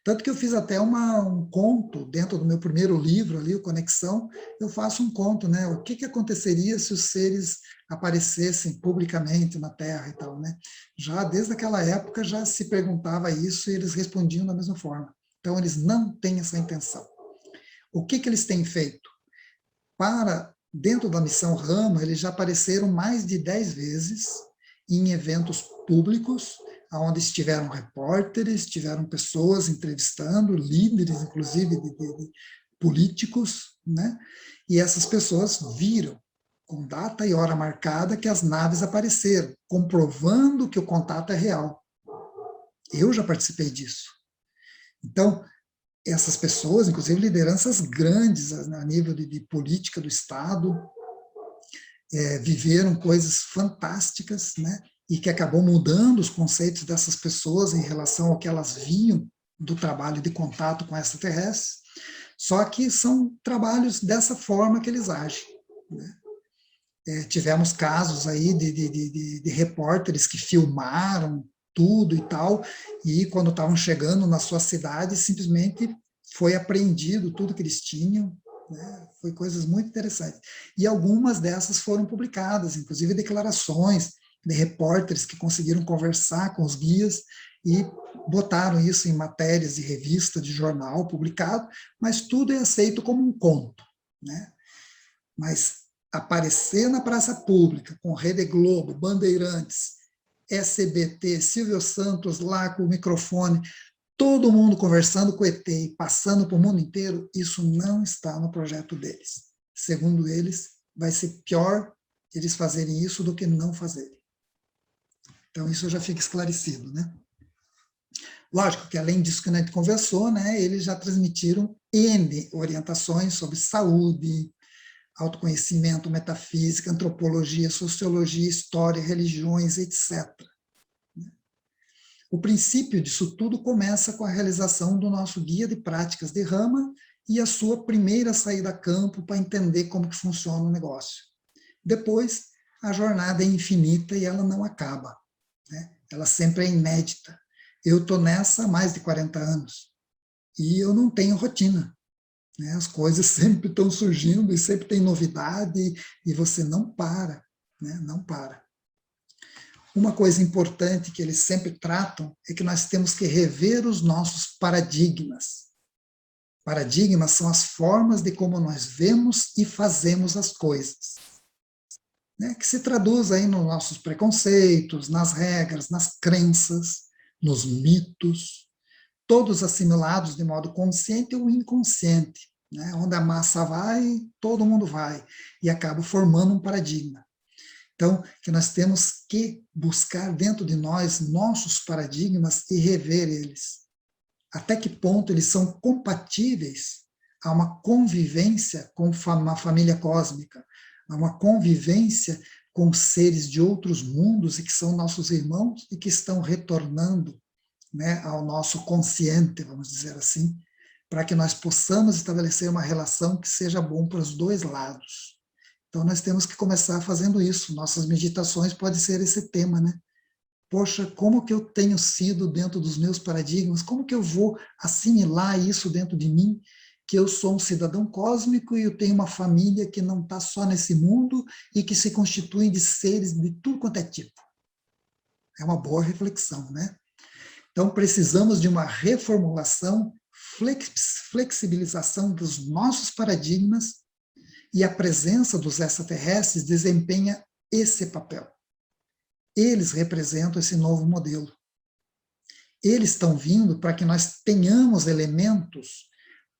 Tanto que eu fiz até um conto, dentro do meu primeiro livro ali, o Conexão, eu faço um conto, né? O que aconteceria se os seres aparecessem publicamente na Terra e tal, né? Já desde aquela época já se perguntava isso e eles respondiam da mesma forma. Então eles não têm essa intenção. O que eles têm feito? Dentro da missão Rama, eles já apareceram mais de 10 vezes em eventos públicos, onde estiveram repórteres, tiveram pessoas entrevistando, líderes, inclusive, de políticos, né? E essas pessoas viram, com data e hora marcada, que as naves apareceram, comprovando que o contato é real. Eu já participei disso. Então, essas pessoas, inclusive lideranças grandes a nível de política do Estado, viveram coisas fantásticas, né? E que acabou mudando os conceitos dessas pessoas em relação ao que elas viam do trabalho de contato com extraterrestres, só que são trabalhos dessa forma que eles agem, né? Tivemos casos aí de repórteres que filmaram tudo e tal, e quando estavam chegando na sua cidade, simplesmente foi apreendido tudo que eles tinham, né? Foi coisas muito interessantes. E algumas dessas foram publicadas, inclusive declarações de repórteres que conseguiram conversar com os guias e botaram isso em matérias de revista, de jornal publicado, mas tudo é aceito como um conto, né? Mas aparecer na praça pública com Rede Globo, Bandeirantes, SBT, Silvio Santos lá com o microfone, todo mundo conversando com o ET e passando para o mundo inteiro, isso não está no projeto deles. Segundo eles, vai ser pior eles fazerem isso do que não fazerem. Então, isso já fica esclarecido, né? Lógico que, além disso que a gente conversou, né, eles já transmitiram N orientações sobre saúde, autoconhecimento, metafísica, antropologia, sociologia, história, religiões, etc. O princípio disso tudo começa com a realização do nosso guia de práticas de Rama e a sua primeira saída a campo para entender como que funciona o negócio. Depois, a jornada é infinita e ela não acaba, né? Ela sempre é inédita. Eu estou nessa há mais de 40 anos e eu não tenho rotina, né? As coisas sempre estão surgindo e sempre tem novidade e você não para, né? Não para. Uma coisa importante que eles sempre tratam é que nós temos que rever os nossos paradigmas. Paradigmas são as formas de como nós vemos e fazemos as coisas, né? Que se traduz aí nos nossos preconceitos, nas regras, nas crenças, nos mitos, todos assimilados de modo consciente ou inconsciente, né? Onde a massa vai, todo mundo vai, e acaba formando um paradigma. Então, que nós temos que buscar dentro de nós nossos paradigmas e rever eles. Até que ponto eles são compatíveis a uma convivência com uma família cósmica, a uma convivência com seres de outros mundos e que são nossos irmãos e que estão retornando, né, ao nosso consciente, vamos dizer assim, para que nós possamos estabelecer uma relação que seja bom para os dois lados. Então, nós temos que começar fazendo isso. Nossas meditações podem ser esse tema, né? Poxa, como que eu tenho sido dentro dos meus paradigmas? Como que eu vou assimilar isso dentro de mim? Que eu sou um cidadão cósmico e eu tenho uma família que não está só nesse mundo e que se constitui de seres de tudo quanto é tipo. É uma boa reflexão, né? Então, precisamos de uma reformulação, flexibilização dos nossos paradigmas, e a presença dos extraterrestres desempenha esse papel. Eles representam esse novo modelo. Eles estão vindo para que nós tenhamos elementos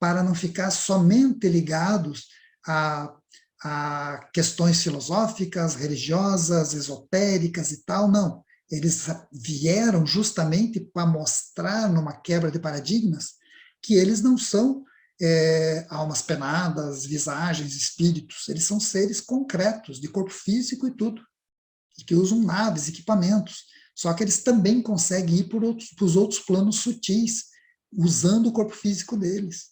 para não ficar somente ligados a questões filosóficas, religiosas, esotéricas e tal, não. Eles vieram justamente para mostrar, numa quebra de paradigmas, que eles não são almas penadas, visagens, espíritos, eles são seres concretos, de corpo físico e tudo, e que usam naves, equipamentos, só que eles também conseguem ir para os outros planos sutis, usando o corpo físico deles.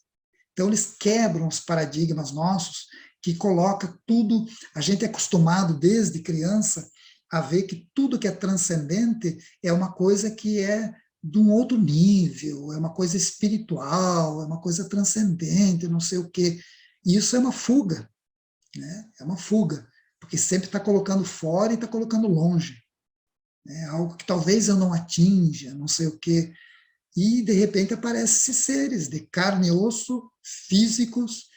Então eles quebram os paradigmas nossos, que coloca tudo, a gente é acostumado desde criança a ver que tudo que é transcendente é uma coisa que é de um outro nível, é uma coisa espiritual, é uma coisa transcendente, não sei o quê. E isso é uma fuga, né? É uma fuga, porque sempre está colocando fora e está colocando longe. É algo que talvez eu não atinja, não sei o quê. E, de repente, aparecem seres de carne e osso, físicos,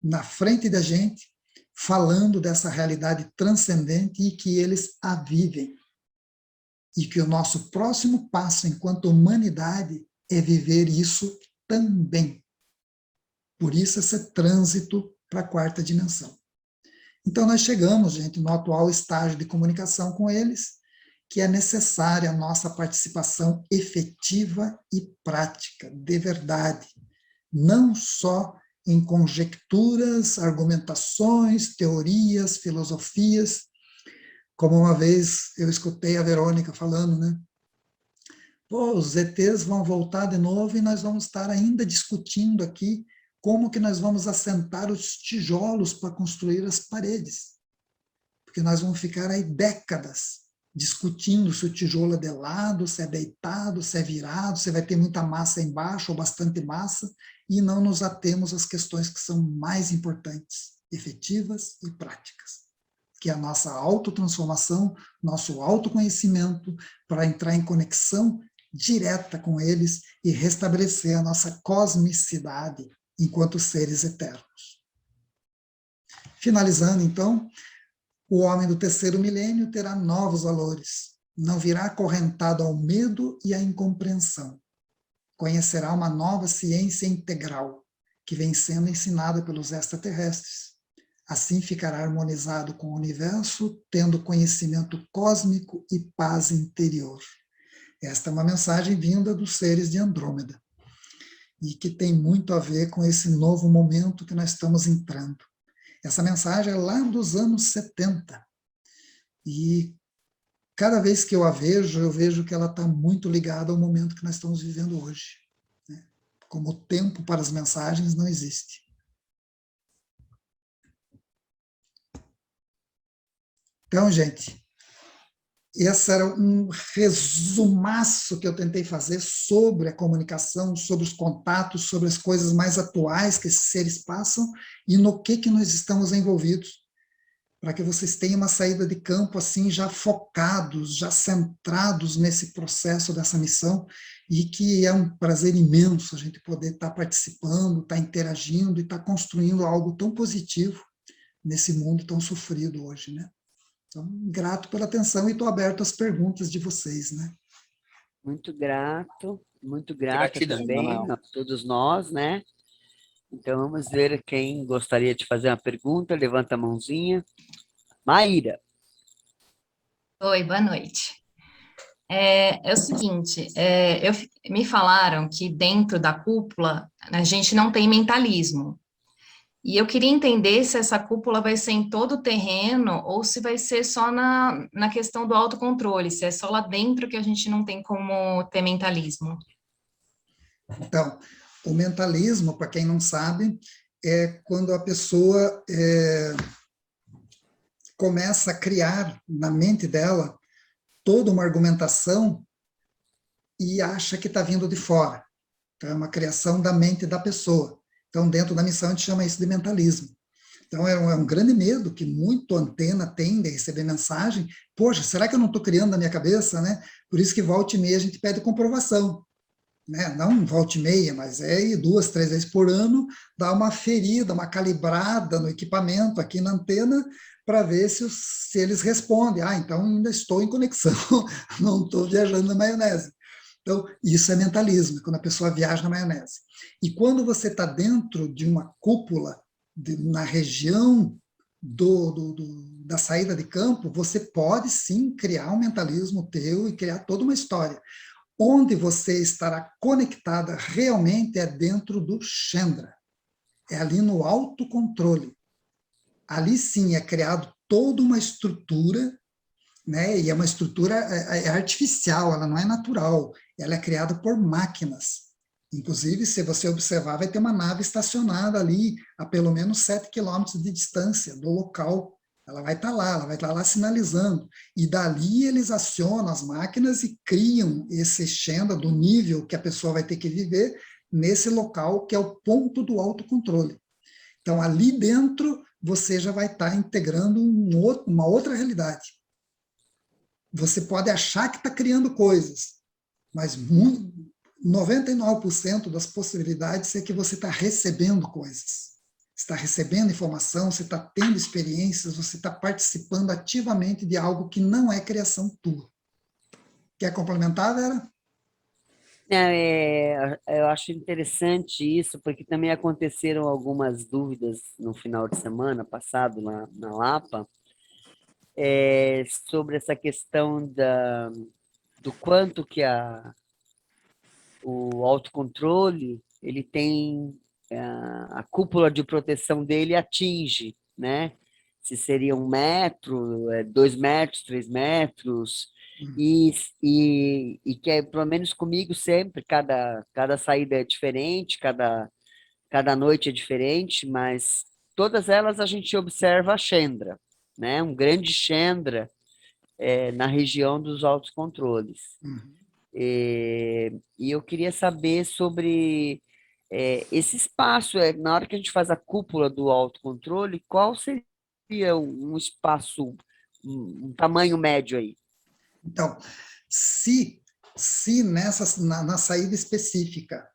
na frente da gente, falando dessa realidade transcendente e que eles a vivem. e que o nosso próximo passo enquanto humanidade é viver isso também. Por isso esse trânsito para a quarta dimensão. Então nós chegamos, gente, no atual estágio de comunicação com eles, que é necessária a nossa participação efetiva e prática, de verdade, não só em conjecturas, argumentações, teorias, filosofias, como uma vez eu escutei a Verônica falando, né? Pô, os ETs vão voltar de novo e nós vamos estar ainda discutindo aqui como que nós vamos assentar os tijolos para construir as paredes. Porque nós vamos ficar aí décadas discutindo se o tijolo é de lado, se é deitado, se é virado, se vai ter muita massa embaixo ou bastante massa, e não nos atemos às questões que são mais importantes, efetivas e práticas, que é a nossa autotransformação, nosso autoconhecimento, para entrar em conexão direta com eles e restabelecer a nossa cosmicidade enquanto seres eternos. Finalizando, então, o homem do terceiro milênio terá novos valores, não virá acorrentado ao medo e à incompreensão. Conhecerá uma nova ciência integral, que vem sendo ensinada pelos extraterrestres. Assim ficará harmonizado com o universo, tendo conhecimento cósmico e paz interior. Esta é uma mensagem vinda dos seres de Andrômeda, e que tem muito a ver com esse novo momento que nós estamos entrando. Essa mensagem é lá dos anos 70, e cada vez que eu vejo que ela está muito ligada ao momento que nós estamos vivendo hoje, né? Como o tempo para as mensagens não existe. Então, gente, esse era um resumaço que eu tentei fazer sobre a comunicação, sobre os contatos, sobre as coisas mais atuais que esses seres passam e no que nós estamos envolvidos, para que vocês tenham uma saída de campo assim, já focados, já centrados nesse processo dessa missão, e que é um prazer imenso a gente poder estar participando, estar interagindo e estar construindo algo tão positivo nesse mundo tão sofrido hoje, né? Então, grato pela atenção e estou aberto às perguntas de vocês, né? Muito grato Gratidão, também Manuel. a todos nós, né? Então vamos ver quem gostaria de fazer uma pergunta, levanta a mãozinha. Maíra. Oi, boa noite. É o seguinte, me falaram que dentro da cúpula a gente não tem mentalismo. E eu queria entender se essa cúpula vai ser em todo o terreno ou se vai ser só na questão do autocontrole, se é só lá dentro que a gente não tem como ter mentalismo. Então, o mentalismo, para quem não sabe, é quando a pessoa começa a criar na mente dela toda uma argumentação e acha que está vindo de fora. Então, é uma criação da mente da pessoa. Então, dentro da missão, a gente chama isso de mentalismo. Então, é um grande medo que muito antena tem de receber mensagem. Poxa, será que eu não estou criando na minha cabeça, né? Por isso que volta e meia a gente pede comprovação, né? Não volta e meia, mas ir 2, 3 vezes por ano, dar uma ferida, uma calibrada no equipamento aqui na antena, para ver se eles respondem. Ah, então ainda estou em conexão, não estou viajando na maionese. Então, isso é mentalismo, quando a pessoa viaja na maionese. E quando você está dentro de uma cúpula, na região da saída de campo, você pode sim criar um mentalismo teu e criar toda uma história. Onde você estará conectada realmente é dentro do Chandra. É ali no autocontrole. Ali sim é criado toda uma estrutura, né? E é uma estrutura artificial, ela não é natural, ela é criada por máquinas. Inclusive, se você observar, vai ter uma nave estacionada ali a pelo menos 7 quilômetros de distância do local. Ela vai estar lá sinalizando. E dali eles acionam as máquinas e criam esse Chandra do nível que a pessoa vai ter que viver nesse local que é o ponto do autocontrole. Então, ali dentro, você já vai estar integrando uma outra realidade. Você pode achar que está criando coisas, mas 99% das possibilidades é que você está recebendo coisas. Está recebendo informação, você está tendo experiências, você está participando ativamente de algo que não é criação tua. Quer complementar, Vera? Eu acho interessante isso, porque também aconteceram algumas dúvidas no final de semana passado na Lapa, sobre essa questão do quanto que o autocontrole ele tem, a cúpula de proteção dele atinge, né? Se seria 1 metro, 2 metros, 3 metros, e que é, pelo menos comigo sempre, cada saída é diferente, cada noite é diferente, mas todas elas a gente observa a Chendra, né? Um grande Chendra na região dos autocontroles. Uhum. E eu queria saber sobre esse espaço, na hora que a gente faz a cúpula do autocontrole, qual seria um espaço, um tamanho médio aí? Então, se na saída específica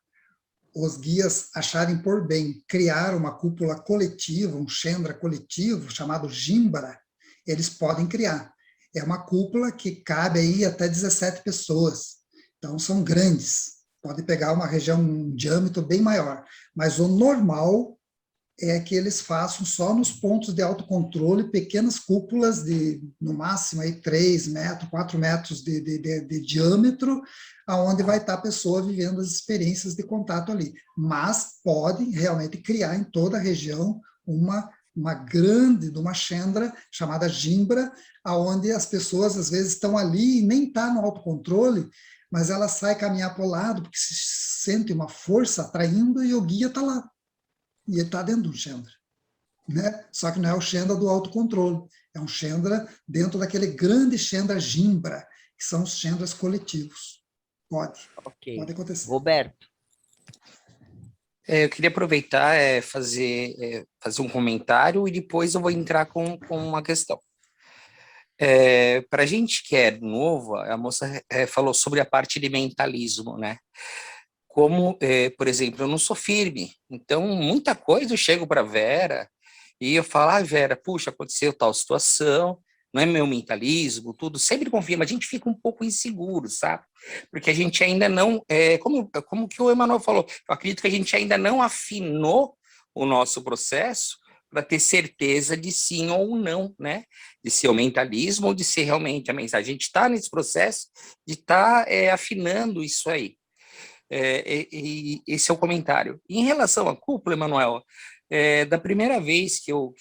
os guias acharem por bem criar uma cúpula coletiva, um Chendra coletivo, chamado Jimbara, eles podem criar. É uma cúpula que cabe aí até 17 pessoas. Então, são grandes. Pode pegar uma região, um diâmetro bem maior. Mas o normal é que eles façam só nos pontos de autocontrole pequenas cúpulas de, no máximo, aí 3 metros, 4 metros de diâmetro, aonde vai estar a pessoa vivendo as experiências de contato ali. Mas podem realmente criar em toda a região uma grande, uma Chendra chamada Jimbra, aonde as pessoas às vezes estão ali e nem está no autocontrole, mas ela sai caminhar para o lado porque se sente uma força atraindo e o guia está lá. E ele está dentro do Chendra. Né? Só que não é o Chendra do autocontrole, é um Chendra dentro daquele grande Chendra Jimbra, que são os Chendras coletivos. Pode acontecer. Roberto. Eu queria aproveitar fazer um comentário e depois eu vou entrar com uma questão. Para a gente que é novo, a moça falou sobre a parte de mentalismo, né? Como, por exemplo, eu não sou firme, então muita coisa eu chego para a Vera e eu falo, Vera, puxa, aconteceu tal situação, não é meu mentalismo, tudo, sempre confia, mas a gente fica um pouco inseguro, sabe? Porque a gente ainda não, como que o Emanuel falou, eu acredito que a gente ainda não afinou o nosso processo para ter certeza de sim ou não, né? De ser o mentalismo ou de ser realmente a mensagem. A gente está nesse processo de estar afinando isso aí. Esse é o comentário. Em relação à cúpula, Emanuel, da primeira vez que eu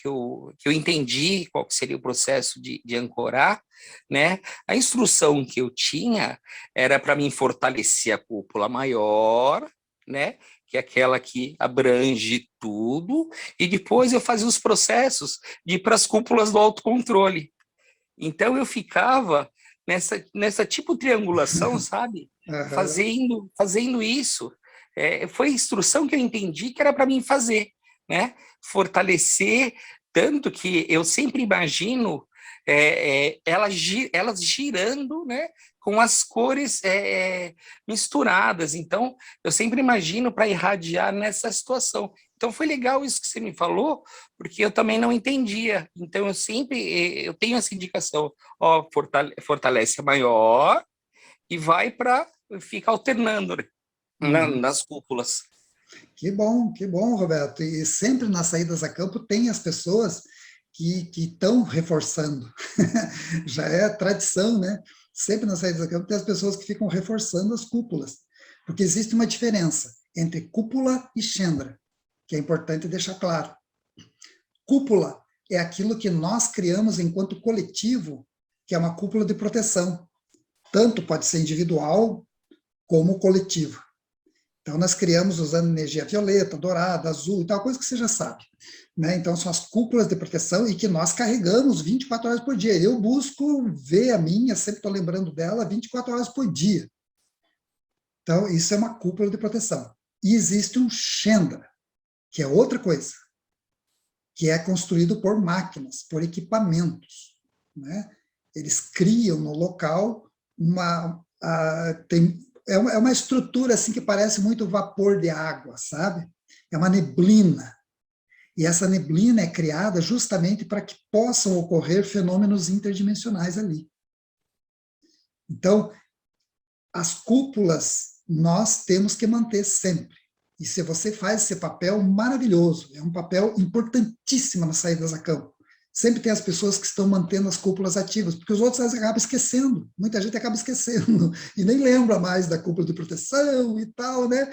entendi qual que seria o processo de ancorar, né, a instrução que eu tinha era para mim fortalecer a cúpula maior, né, que é aquela que abrange tudo, e depois eu fazia os processos de ir para as cúpulas do autocontrole. Então eu ficava nessa tipo triangulação, sabe? Uhum. Fazendo isso. Foi a instrução que eu entendi que era para mim fazer, né? Fortalecer, tanto que eu sempre imagino elas girando, né? Com as cores misturadas. Então, eu sempre imagino para irradiar nessa situação. Então, foi legal isso que você me falou, porque eu também não entendia. Então, eu tenho essa indicação, ó, fortalece a maior e vai para fica alternando, né, nas cúpulas. Que bom, Roberto. E sempre nas saídas a campo tem as pessoas que estão reforçando. Já é tradição, né? Sempre nas saídas a campo tem as pessoas que ficam reforçando as cúpulas. Porque existe uma diferença entre cúpula e Chendra, que é importante deixar claro. Cúpula é aquilo que nós criamos enquanto coletivo, que é uma cúpula de proteção. Tanto pode ser individual como coletivo. Então, nós criamos usando energia violeta, dourada, azul e tal, coisa que você já sabe. Né? Então, são as cúpulas de proteção e que nós carregamos 24 horas por dia. Eu busco ver a minha, sempre estou lembrando dela, 24 horas por dia. Então, isso é uma cúpula de proteção. E existe um Chendra, que é outra coisa, que é construído por máquinas, por equipamentos. Né? Eles criam no local é uma estrutura assim que parece muito vapor de água, sabe? É uma neblina. E essa neblina é criada justamente para que possam ocorrer fenômenos interdimensionais ali. Então, as cúpulas nós temos que manter sempre. E se você faz esse papel maravilhoso, é um papel importantíssimo nas saídas a campo. Sempre tem as pessoas que estão mantendo as cúpulas ativas, porque os outros acabam esquecendo, muita gente acaba esquecendo, e nem lembra mais da cúpula de proteção e tal, né?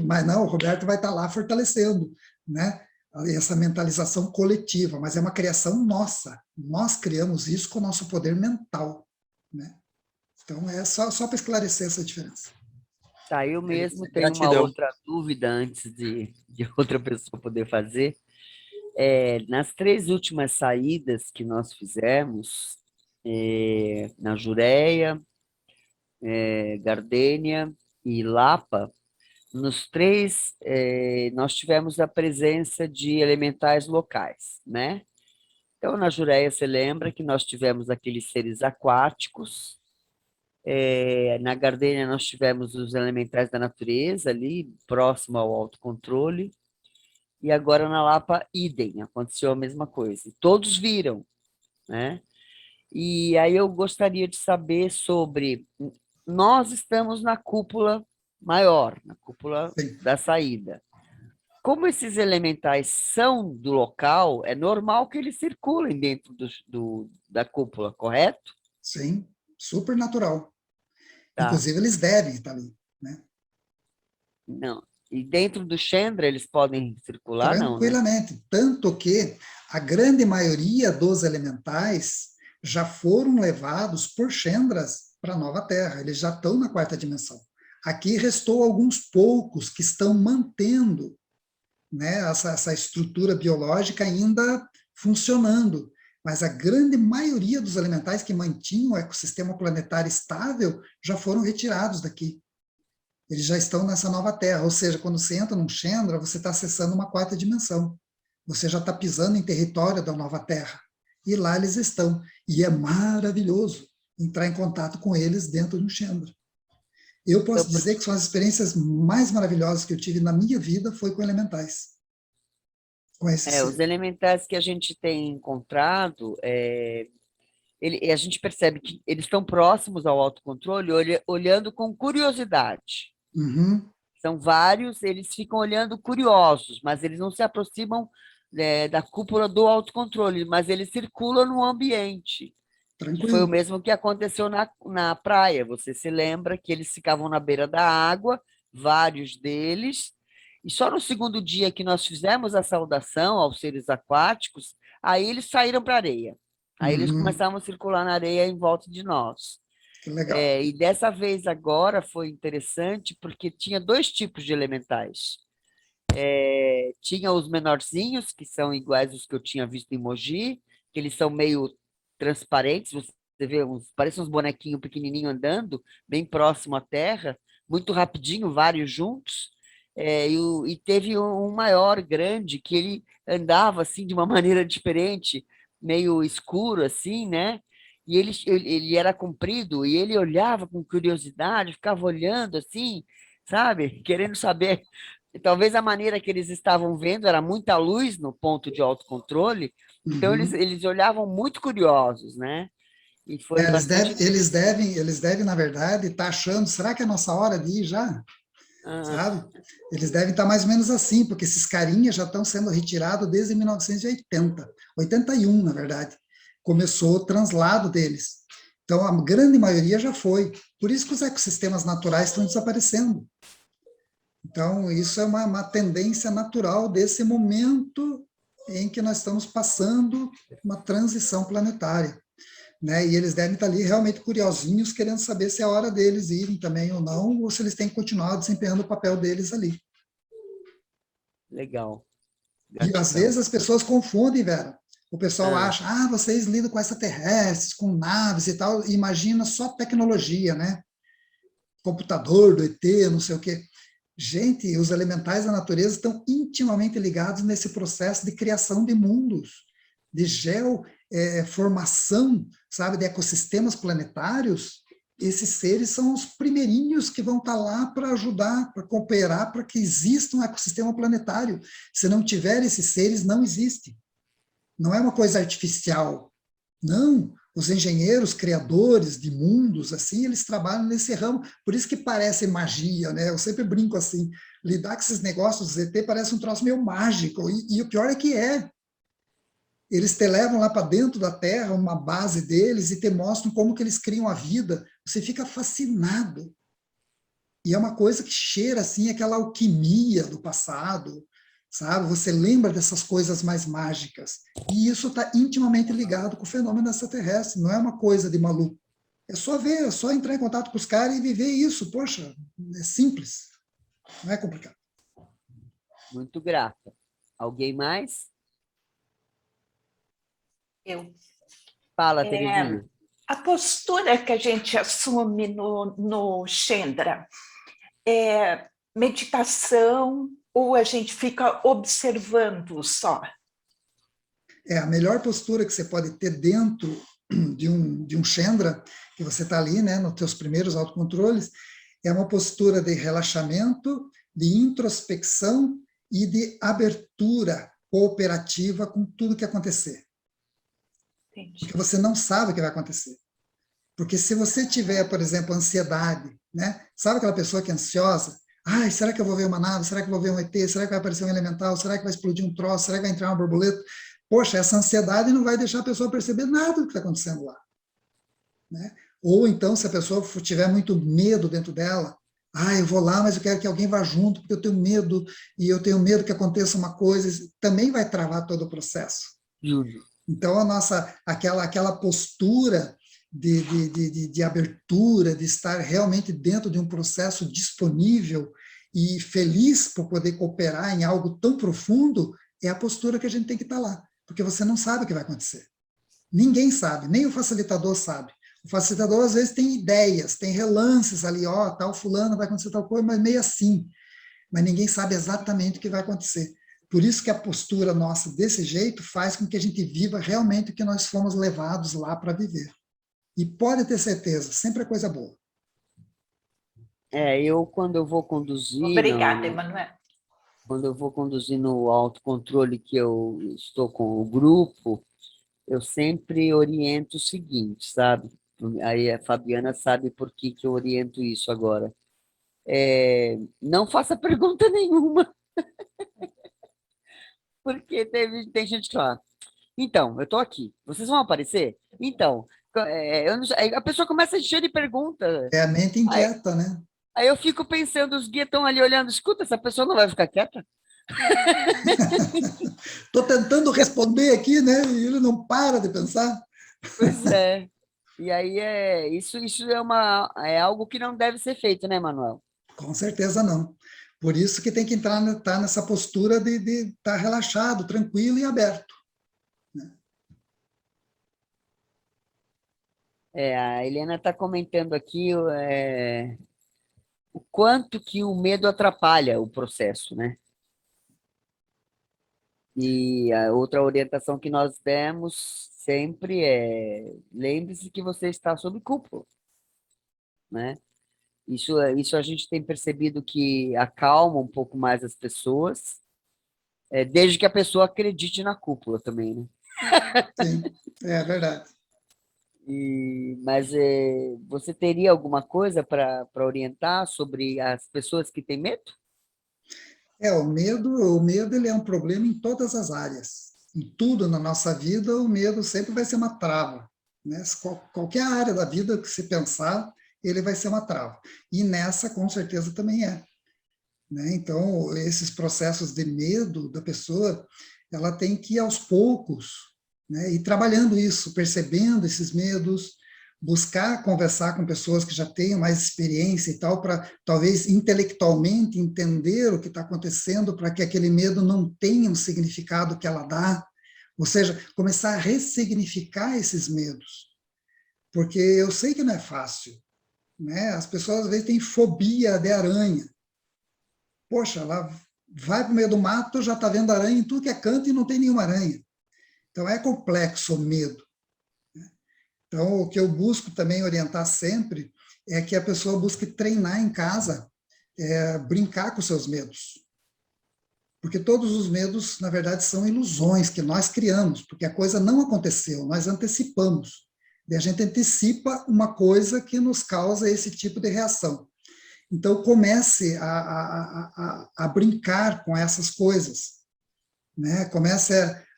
Mas não, o Roberto vai estar lá fortalecendo, né? Essa mentalização coletiva, mas é uma criação nossa, nós criamos isso com o nosso poder mental, né? Então, é só para esclarecer essa diferença. Tá, eu mesmo tenho uma Gratidão. outra dúvida antes de outra pessoa poder fazer. Nas 3 últimas saídas que nós fizemos, na Jureia, Gardênia e Lapa, nos 3, nós tivemos a presença de elementais locais, né? Então, na Jureia, você lembra que nós tivemos aqueles seres aquáticos, na Gardênia nós tivemos os elementais da natureza ali, próximo ao autocontrole, e agora na Lapa, idem, aconteceu a mesma coisa. E todos viram, né? E aí eu gostaria de saber sobre... Nós estamos na cúpula maior, na cúpula Sim. da saída. Como esses elementais são do local, é normal que eles circulem dentro da cúpula, correto? Sim, super natural. Tá. Inclusive, eles devem estar ali, né? Não. E dentro do Chandra eles podem circular, não, né? Tranquilamente. Tanto que a grande maioria dos elementais já foram levados por Chandras para a nova Terra. Eles já estão na 4ª dimensão. Aqui restou alguns poucos que estão mantendo, né, essa estrutura biológica ainda funcionando. Mas a grande maioria dos elementais que mantinham o ecossistema planetário estável já foram retirados daqui. Eles já estão nessa nova Terra, ou seja, quando você entra num Chandra, você está acessando uma 4ª dimensão. Você já está pisando em território da nova Terra. E lá eles estão. E é maravilhoso entrar em contato com eles dentro de um Chandra. Eu posso dizer que são as experiências mais maravilhosas que eu tive na minha vida foi com elementais. Com esses Os elementais que a gente tem encontrado, a gente percebe que eles estão próximos ao autocontrole, olhando com curiosidade. Uhum. São vários, eles ficam olhando curiosos, mas eles não se aproximam da cúpula do autocontrole, mas eles circulam no ambiente. Tranquilo. Foi o mesmo que aconteceu na praia. Você se lembra que eles ficavam na beira da água, vários deles, e só no segundo dia que nós fizemos a saudação aos seres aquáticos, aí eles saíram para a areia. Aí eles começaram a circular na areia em volta de nós. Que legal. E dessa vez agora foi interessante porque tinha 2 tipos de elementais. Tinha os menorzinhos, que são iguais aos que eu tinha visto em Mogi, que eles são meio transparentes, você vê, parecem uns bonequinhos pequenininhos andando, bem próximo à Terra, muito rapidinho, vários juntos. E teve um maior, grande, que ele andava assim de uma maneira diferente, meio escuro assim, né? E ele era comprido e ele olhava com curiosidade, ficava olhando assim, sabe? Querendo saber. E talvez a maneira que eles estavam vendo era muita luz no ponto de autocontrole, então eles olhavam muito curiosos, né? E foi bastante... Eles devem, na verdade, estar achando, será que é a nossa hora de ir já? Sabe? Eles devem estar mais ou menos assim, porque esses carinhas já estão sendo retirados desde 1980, 81, na verdade. Começou o translado deles. Então, a grande maioria já foi. Por isso que os ecossistemas naturais estão desaparecendo. Então, isso é uma tendência natural desse momento em que nós estamos passando uma transição planetária. Né? E eles devem estar ali realmente curiosinhos, querendo saber se é a hora deles irem também ou não, ou se eles têm que continuar desempenhando o papel deles ali. Legal. E às vezes as pessoas confundem, Vera. O pessoal acha, vocês lidam com extraterrestres, com naves e tal, e imagina só tecnologia, né? Computador do ET, não sei o quê. Gente, os elementais da natureza estão intimamente ligados nesse processo de criação de mundos, de geoformação, sabe, de ecossistemas planetários. Esses seres são os primeirinhos que vão estar lá para ajudar, para cooperar, para que exista um ecossistema planetário. Se não tiver esses seres, não existe. Não é uma coisa artificial. Não, Os engenheiros, criadores de mundos, assim, eles trabalham nesse ramo, por isso que parece magia, né? Eu sempre brinco assim, lidar com esses negócios do ZT parece um troço meio mágico, e o pior é que é. Eles te levam lá para dentro da Terra, uma base deles, e te mostram como que eles criam a vida. Você fica fascinado. E é uma coisa que cheira, assim, aquela alquimia do passado, sabe? Você lembra dessas coisas mais mágicas. E isso está intimamente ligado com o fenômeno extraterrestre, não é uma coisa de maluco. É só ver, é só entrar em contato com os caras e viver isso. Poxa, é simples, não é complicado. Muito grata. Alguém mais? Eu. Fala, Terezinha. A postura que a gente assume no Chandra é meditação ou a gente fica observando só? A melhor postura que você pode ter dentro de um Chandra, que você está ali, né, nos teus primeiros autocontroles, é uma postura de relaxamento, de introspecção e de abertura cooperativa com tudo que acontecer. Entendi. Porque você não sabe o que vai acontecer. Porque se você tiver, por exemplo, ansiedade, né? Sabe aquela pessoa que é ansiosa? Ai, será que eu vou ver uma nave? Será que eu vou ver um ET? Será que vai aparecer um elemental? Será que vai explodir um troço? Será que vai entrar uma borboleta? Poxa, essa ansiedade não vai deixar a pessoa perceber nada do que está acontecendo lá. Né? Ou então, se a pessoa tiver muito medo dentro dela, eu vou lá, mas eu quero que alguém vá junto, porque eu tenho medo, e eu tenho medo que aconteça uma coisa, também vai travar todo o processo. Júlio. Então, aquela postura de abertura, de estar realmente dentro de um processo disponível e feliz por poder cooperar em algo tão profundo, é a postura que a gente tem que estar lá, porque você não sabe o que vai acontecer. Ninguém sabe, nem o facilitador sabe. O facilitador, às vezes, tem ideias, tem relances ali, tal fulano, vai acontecer tal coisa, mas meio assim. Mas ninguém sabe exatamente o que vai acontecer. Por isso que a postura nossa desse jeito faz com que a gente viva realmente o que nós fomos levados lá para viver. E pode ter certeza, sempre é coisa boa. Quando eu vou conduzir... Obrigada, Emanuel. Quando eu vou conduzir no autocontrole que eu estou com o grupo, eu sempre oriento o seguinte, sabe? Aí a Fabiana sabe por que eu oriento isso agora. Não faça pergunta nenhuma. Porque tem gente que fala, então, eu estou aqui, vocês vão aparecer? Então, eu não sei, aí a pessoa começa a encher de perguntas. É a mente inquieta, né? Aí eu fico pensando, os guias estão ali olhando, escuta, essa pessoa não vai ficar quieta? Estou tentando responder aqui, né? E ele não para de pensar. Pois é. E aí isso é algo que não deve ser feito, né, Manuel? Com certeza não. Por isso que tem que estar nessa postura de estar relaxado, tranquilo e aberto. A Helena está comentando aqui o quanto que o medo atrapalha o processo, né? E a outra orientação que nós demos sempre lembre-se que você está sob cúpula, né? Isso a gente tem percebido que acalma um pouco mais as pessoas, desde que a pessoa acredite na cúpula também, né? Sim, é verdade. Mas você teria alguma coisa para orientar sobre as pessoas que têm medo? O medo ele é um problema em todas as áreas. Em tudo na nossa vida, o medo sempre vai ser uma trava. Né? Qualquer área da vida que você pensar, ele vai ser uma trava. E nessa, com certeza, também é. Né? Então, esses processos de medo da pessoa, ela tem que ir aos poucos, né? Ir trabalhando isso, percebendo esses medos, buscar conversar com pessoas que já tenham mais experiência e tal, para talvez intelectualmente entender o que está acontecendo, para que aquele medo não tenha um significado que ela dá, ou seja, começar a ressignificar esses medos. Porque eu sei que não é fácil, né? As pessoas às vezes têm fobia de aranha. Poxa, ela vai para o meio do mato, já está vendo aranha em tudo que é canto e não tem nenhuma aranha. Então é complexo o medo. Então, o que eu busco também orientar sempre é que a pessoa busque treinar em casa, brincar com seus medos. Porque todos os medos, na verdade, são ilusões que nós criamos, porque a coisa não aconteceu, nós antecipamos. E a gente antecipa uma coisa que nos causa esse tipo de reação. Então, comece a brincar com essas coisas, né? Comece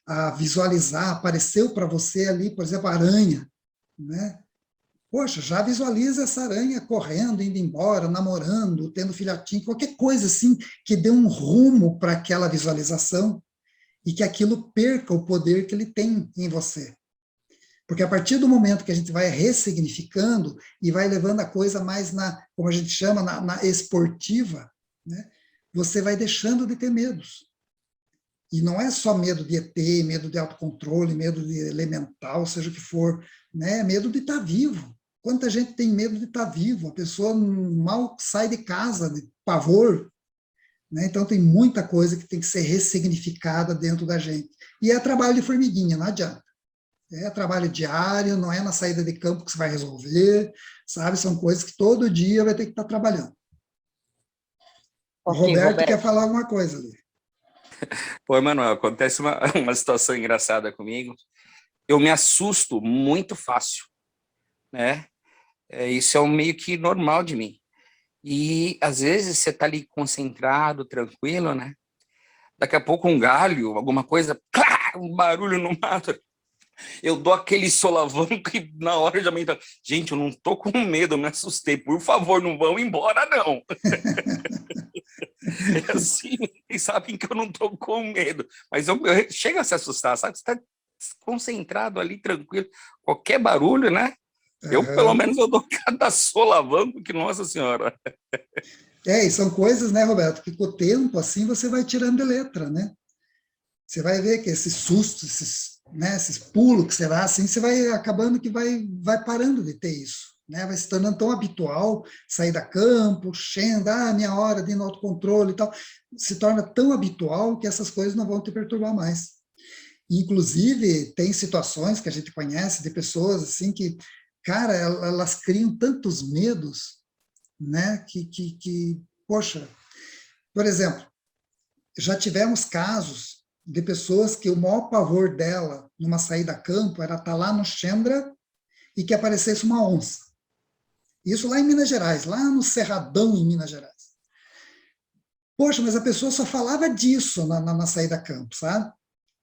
a visualizar, apareceu para você ali, por exemplo, a aranha, né? Poxa, já visualiza essa aranha correndo, indo embora, namorando, tendo filhotinho, qualquer coisa assim que dê um rumo para aquela visualização e que aquilo perca o poder que ele tem em você. Porque a partir do momento que a gente vai ressignificando e vai levando a coisa mais como a gente chama, na esportiva, né, você vai deixando de ter medos. E não é só medo de ET, medo de autocontrole, medo de elemental, seja o que for, né, é medo de estar vivo. Quanta gente tem medo de estar vivo? A pessoa mal sai de casa, de pavor. Né? Então, tem muita coisa que tem que ser ressignificada dentro da gente. E é trabalho de formiguinha, não adianta. É trabalho diário, não é na saída de campo que você vai resolver, sabe? São coisas que todo dia vai ter que estar trabalhando. O Roberto quer falar alguma coisa ali. Pô, Emanuel, acontece uma situação engraçada comigo. Eu me assusto muito fácil, né? Isso é meio que normal de mim. E, às vezes, você está ali concentrado, tranquilo, né? Daqui a pouco um galho, alguma coisa, clá, um barulho no mato. Eu dou aquele solavanco e na hora eu já me... Gente, eu não tô com medo, eu me assustei. Por favor, não vão embora, não. É assim, eles sabem que eu não tô com medo. Mas eu chego a se assustar, sabe? Você tá concentrado ali, tranquilo. Qualquer barulho, né? Eu, pelo menos, eu dou cada solavanco que, nossa senhora. E são coisas, né, Roberto, que com o tempo, assim, você vai tirando de letra, né? Você vai ver que esses sustos, esses pulos que você dá, assim, você vai acabando que vai parando de ter isso, né? Vai se tornando tão habitual, sair da campo, Xenda, minha hora de ir no autocontrole e tal, se torna tão habitual que essas coisas não vão te perturbar mais. Inclusive, tem situações que a gente conhece de pessoas, assim, que, cara, elas criam tantos medos, né, que poxa, por exemplo, já tivemos casos de pessoas que o maior pavor dela numa saída a campo era estar lá no Xendra e que aparecesse uma onça. Isso lá em Minas Gerais, lá no Cerradão, em Minas Gerais. Poxa, mas a pessoa só falava disso na saída a campo, sabe?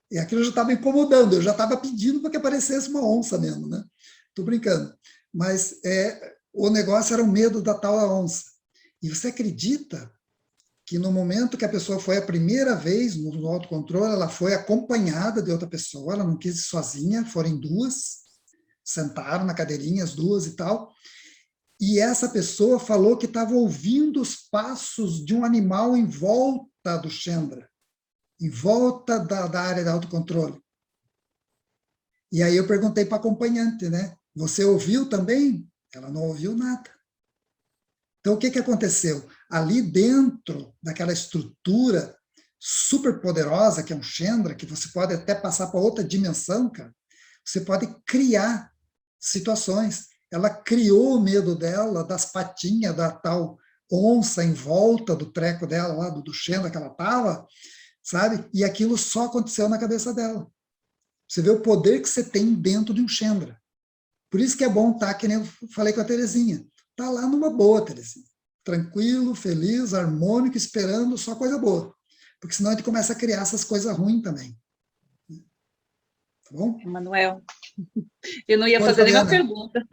E aquilo já estava incomodando, eu já estava pedindo para que aparecesse uma onça mesmo, né? Estou brincando. Mas o negócio era o medo da tal onça. E você acredita que no momento que a pessoa foi a primeira vez no autocontrole, ela foi acompanhada de outra pessoa, ela não quis ir sozinha, foram duas, sentaram na cadeirinha as duas e tal, e essa pessoa falou que estava ouvindo os passos de um animal em volta do Xendra, em volta da área de autocontrole. E aí eu perguntei para a acompanhante, né? Você ouviu também? Ela não ouviu nada. Então, o que aconteceu? Ali dentro daquela estrutura super poderosa, que é um Xendra, que você pode até passar para outra dimensão, cara, você pode criar situações. Ela criou o medo dela, das patinhas da tal onça em volta do treco dela, lá do Xendra que ela estava, sabe? E aquilo só aconteceu na cabeça dela. Você vê o poder que você tem dentro de um Xendra. Por isso que é bom estar, que nem eu falei com a Terezinha, está lá numa boa, Terezinha. Tranquilo, feliz, harmônico, esperando só coisa boa. Porque senão a gente começa a criar essas coisas ruins também. Tá bom? Emanuel, eu não ia Pode, fazer nenhuma Fabiana. pergunta.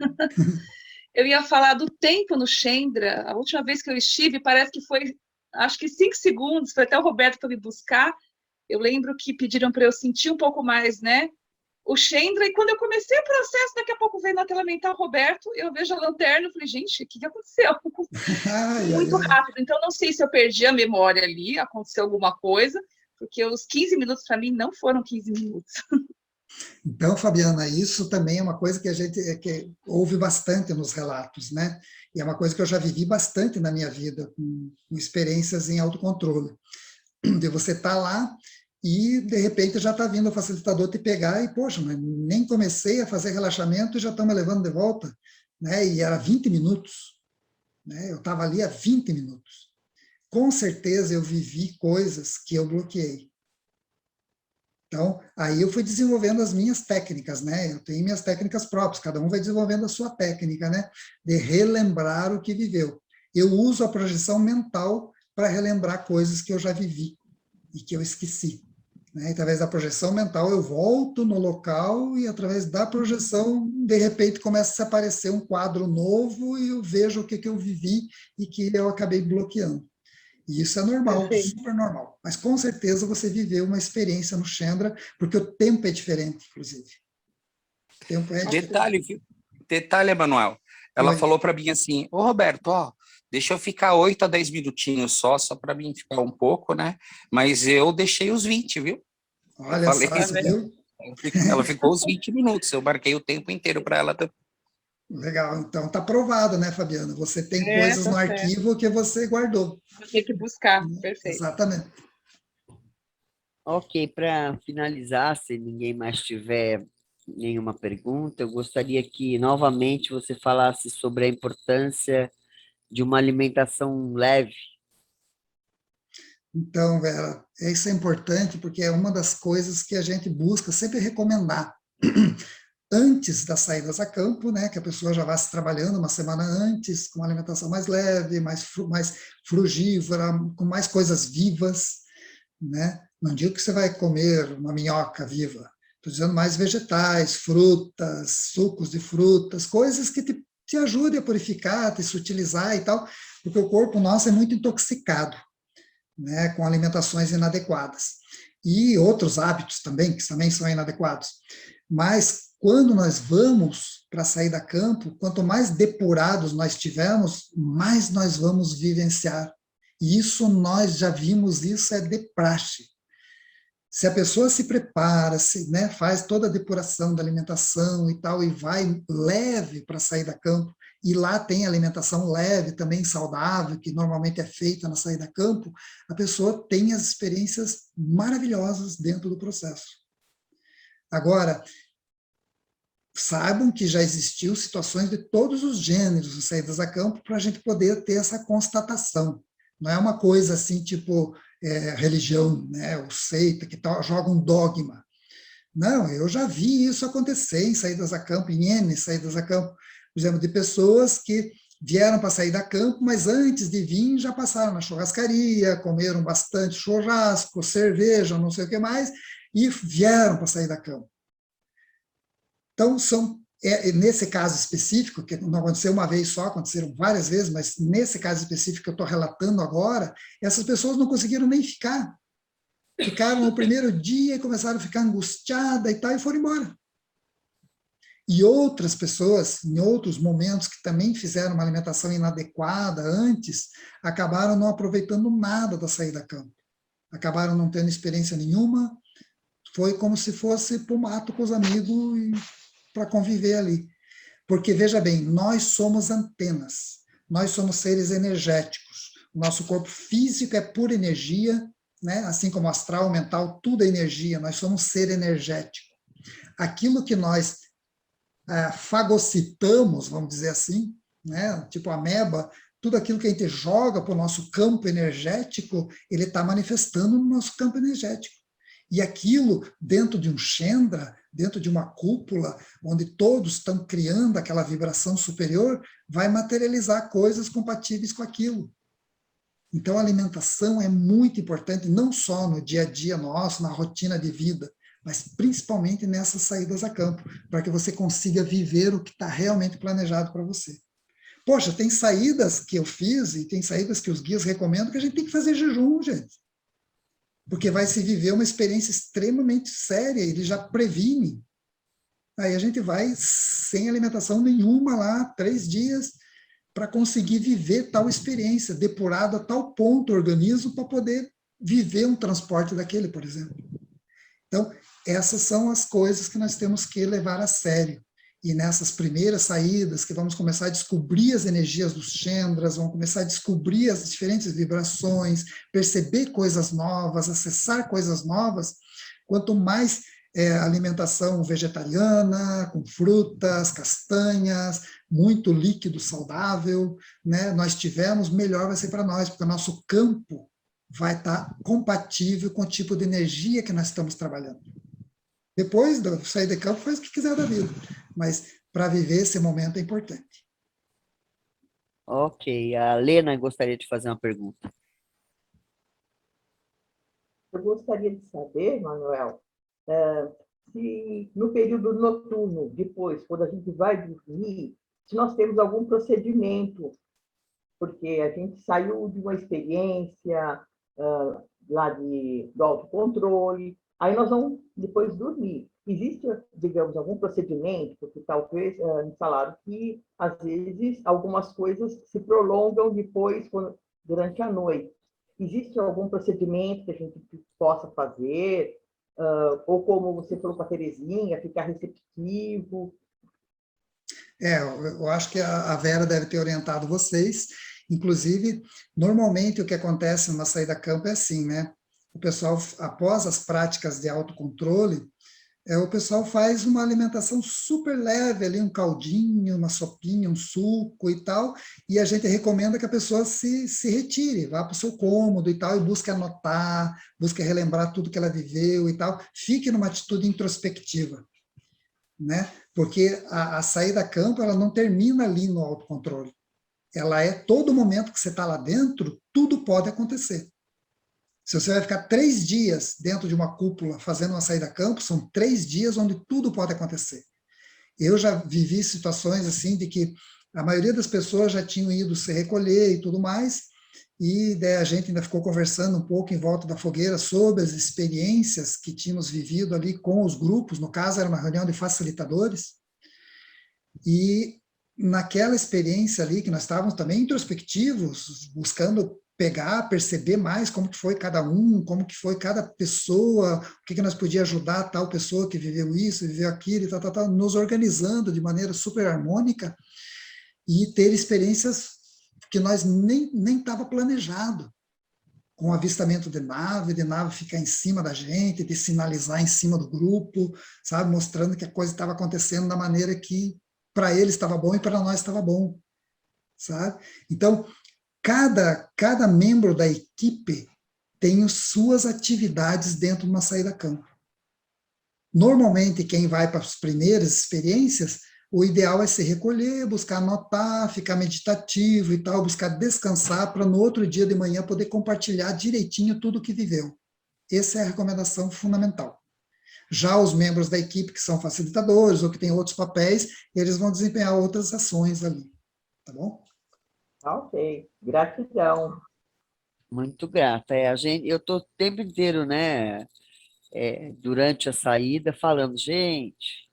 Eu ia falar do tempo no Xendra. A última vez que eu estive, parece que foi, acho que 5 segundos, foi até o Roberto para me buscar. Eu lembro que pediram para eu sentir um pouco mais, né? O Xendra, e quando eu comecei o processo, daqui a pouco veio na tela mental Roberto, eu vejo a lanterna, eu falei, gente, o que aconteceu? Muito rápido, então não sei se eu perdi a memória ali, aconteceu alguma coisa, porque os 15 minutos para mim não foram 15 minutos. Então, Fabiana, isso também é uma coisa que a gente que ouve bastante nos relatos, né? E é uma coisa que eu já vivi bastante na minha vida, com experiências em autocontrole. De você estar lá e, de repente, já está vindo o facilitador te pegar e, poxa, mas nem comecei a fazer relaxamento e já estão me levando de volta, né? E era 20 minutos, né? Eu estava ali há 20 minutos. Com certeza eu vivi coisas que eu bloqueei. Então, aí eu fui desenvolvendo as minhas técnicas, né? Eu tenho minhas técnicas próprias, cada um vai desenvolvendo a sua técnica, né? De relembrar o que viveu. Eu uso a projeção mental para relembrar coisas que eu já vivi e que eu esqueci. Né? Através da projeção mental, eu volto no local e, através da projeção, de repente, começa a aparecer um quadro novo e eu vejo o que eu vivi e que eu acabei bloqueando. E isso é normal, Perfeito. super normal. Mas, com certeza, você viveu uma experiência no Chandra, porque o tempo é diferente, inclusive. O tempo é diferente. Detalhe, Emanuel. Ela Oi. falou para mim assim, ô Roberto, ó, deixa eu ficar 8 a 10 minutinhos só para mim ficar um pouco, né? Mas eu deixei os 20, viu? Olha Eu falei só, isso. você viu? Ela ficou os 20 minutos, eu marquei o tempo inteiro para ela. Legal, então está provado, né, Fabiana? Você tem coisas Tá no certo. arquivo que você guardou. Vou ter que buscar, perfeito. Exatamente. Ok, para finalizar, se ninguém mais tiver nenhuma pergunta, eu gostaria que novamente você falasse sobre a importância de uma alimentação leve. Então, Vera, isso é importante porque é uma das coisas que a gente busca sempre recomendar. Antes das saídas a campo, né, que a pessoa já vá se trabalhando uma semana antes, com uma alimentação mais leve, mais frugívora, com mais coisas vivas, né? Não digo que você vai comer uma minhoca viva, estou dizendo mais vegetais, frutas, sucos de frutas, coisas que te ajudem a purificar, te sutilizar e tal, porque o corpo nosso é muito intoxicado, né, com alimentações inadequadas. E outros hábitos também, que também são inadequados. Mas quando nós vamos para sair da campo, quanto mais depurados nós tivermos, mais nós vamos vivenciar. E isso nós já vimos, isso é de praxe. Se a pessoa se prepara, né, faz toda a depuração da alimentação e tal, e vai leve para sair da campo, e lá tem alimentação leve, também saudável, que normalmente é feita na saída a campo, a pessoa tem as experiências maravilhosas dentro do processo. Agora, saibam que já existiu situações de todos os gêneros de saídas a campo para a gente poder ter essa constatação. Não é uma coisa assim, tipo religião, né, ou seita, que joga um dogma. Não, eu já vi isso acontecer em saídas a campo, em N saídas a campo, por exemplo, de pessoas que vieram para sair da campo, mas antes de vir já passaram na churrascaria, comeram bastante churrasco, cerveja, não sei o que mais, e vieram para sair da campo. Então, nesse caso específico, que não aconteceu uma vez só, aconteceram várias vezes, mas nesse caso específico que eu estou relatando agora, essas pessoas não conseguiram nem ficar. Ficaram no primeiro dia e começaram a ficar angustiadas e tal, e foram embora. E outras pessoas, em outros momentos, que também fizeram uma alimentação inadequada antes, acabaram não aproveitando nada da saída a campo. Acabaram não tendo experiência nenhuma, foi como se fosse para o mato com os amigos e para conviver ali. Porque, veja bem, nós somos antenas, nós somos seres energéticos. O nosso corpo físico é pura energia, né? Assim como astral, mental, tudo é energia, nós somos ser energético. Aquilo que nós fagocitamos, vamos dizer assim, né? Tipo ameba, tudo aquilo que a gente joga para o nosso campo energético, ele está manifestando no nosso campo energético. E aquilo, dentro de um Chandra, dentro de uma cúpula, onde todos estão criando aquela vibração superior, vai materializar coisas compatíveis com aquilo. Então, a alimentação é muito importante, não só no dia a dia nosso, na rotina de vida, mas principalmente nessas saídas a campo, para que você consiga viver o que está realmente planejado para você. Poxa, tem saídas que eu fiz e tem saídas que os guias recomendam que a gente tem que fazer jejum, gente. Porque vai se viver uma experiência extremamente séria, ele já previne. Aí a gente vai sem alimentação nenhuma lá, 3 dias, para conseguir viver tal experiência, depurado a tal ponto o organismo para poder viver um transporte daquele, por exemplo. Então, essas são as coisas que nós temos que levar a sério. E nessas primeiras saídas, que vamos começar a descobrir as energias dos Chandras, vamos começar a descobrir as diferentes vibrações, perceber coisas novas, acessar coisas novas, quanto mais alimentação vegetariana, com frutas, castanhas, muito líquido saudável, né, nós tivermos, melhor vai ser para nós, porque o nosso campo vai estar compatível com o tipo de energia que nós estamos trabalhando. Depois de sair de campo, faz o que quiser da vida. Mas para viver esse momento é importante. Ok, a Lena gostaria de fazer uma pergunta. Eu gostaria de saber, Manuel, se no período noturno, depois, quando a gente vai dormir, se nós temos algum procedimento, porque a gente saiu de uma experiência lá do autocontrole, aí nós vamos depois dormir. Existe, digamos, algum procedimento, porque talvez me falaram que, às vezes, algumas coisas se prolongam depois, durante a noite. Existe algum procedimento que a gente possa fazer? Ou como você falou com a Terezinha, ficar receptivo? Eu acho que a Vera deve ter orientado vocês. Inclusive, normalmente o que acontece numa saída a campo é assim, né? O pessoal, após as práticas de autocontrole, o pessoal faz uma alimentação super leve ali, um caldinho, uma sopinha, um suco e tal, e a gente recomenda que a pessoa se retire, vá para o seu cômodo e tal, e busque anotar, busque relembrar tudo que ela viveu e tal, fique numa atitude introspectiva, né? Porque a saída a campo, ela não termina ali no autocontrole, ela é todo momento que você está lá dentro, tudo pode acontecer. Se você vai ficar 3 dias dentro de uma cúpula fazendo uma saída a campo, são 3 dias onde tudo pode acontecer. Eu já vivi situações assim de que a maioria das pessoas já tinham ido se recolher e tudo mais, e daí a gente ainda ficou conversando um pouco em volta da fogueira sobre as experiências que tínhamos vivido ali com os grupos, no caso era uma reunião de facilitadores, e naquela experiência ali que nós estávamos também introspectivos, buscando pegar, perceber mais como que foi cada um, como que foi cada pessoa, o que nós podíamos ajudar tal pessoa que viveu isso, viveu aquilo, e tal, nos organizando de maneira super harmônica e ter experiências que nós nem estava planejado, com avistamento de nave ficar em cima da gente, de sinalizar em cima do grupo, sabe, mostrando que a coisa estava acontecendo da maneira que para eles estava bom e para nós estava bom, sabe? Então, cada membro da equipe tem suas atividades dentro de uma saída a campo. Normalmente, quem vai para as primeiras experiências, o ideal é se recolher, buscar anotar, ficar meditativo e tal, buscar descansar para no outro dia de manhã poder compartilhar direitinho tudo o que viveu. Essa é a recomendação fundamental. Já os membros da equipe que são facilitadores ou que têm outros papéis, eles vão desempenhar outras ações ali, tá bom? Ok, gratidão. Muito grata. Eu estou o tempo inteiro, né, durante a saída, falando, gente,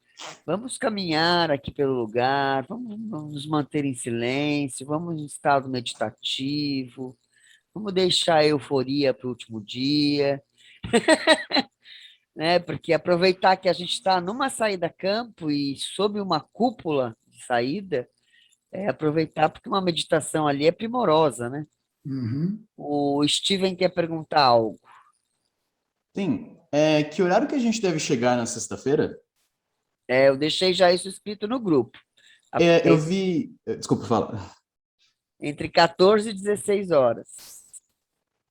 vamos caminhar aqui pelo lugar, vamos nos manter em silêncio, vamos em estado meditativo, vamos deixar a euforia para o último dia, né, porque aproveitar que a gente está numa saída a campo e sob uma cúpula de saída, aproveitar porque uma meditação ali é primorosa, né? Uhum. O Steven quer perguntar algo. Sim. Que horário que a gente deve chegar na sexta-feira? Eu deixei já isso escrito no grupo. Eu vi... Desculpa, fala. Entre 14 e 16 horas.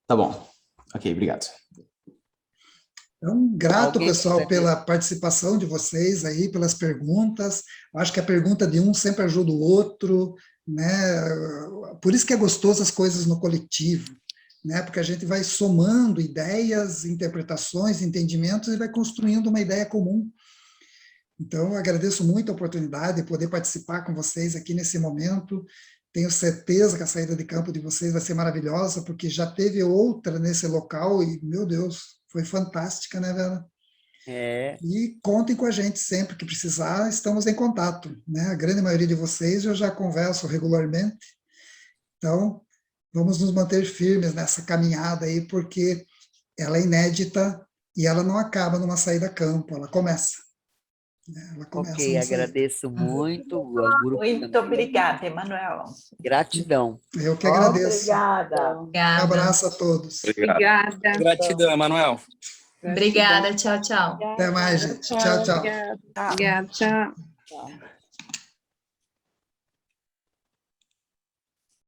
Tá bom. Ok, obrigado. Então, grato, Alguém pessoal, quer pela participação de vocês aí, pelas perguntas. Acho que a pergunta de um sempre ajuda o outro, né? Por isso que é gostoso as coisas no coletivo, né? Porque a gente vai somando ideias, interpretações, entendimentos e vai construindo uma ideia comum. Então, eu agradeço muito a oportunidade de poder participar com vocês aqui nesse momento. Tenho certeza que a saída de campo de vocês vai ser maravilhosa, porque já teve outra nesse local e, meu Deus, foi fantástica, né, Vera? E contem com a gente sempre que precisar, estamos em contato, né? A grande maioria de vocês eu já converso regularmente, então vamos nos manter firmes nessa caminhada aí, porque ela é inédita e ela não acaba numa saída a campo, ela começa. Ela começa. Ok, agradeço muito ao grupo. Muito obrigada, Emanuel. Gratidão. Eu que agradeço. Obrigada. Um abraço a todos. Obrigada. Gratidão, Emanuel. Obrigada, tchau, tchau. Até mais, gente. Tchau, tchau. Obrigada, tchau.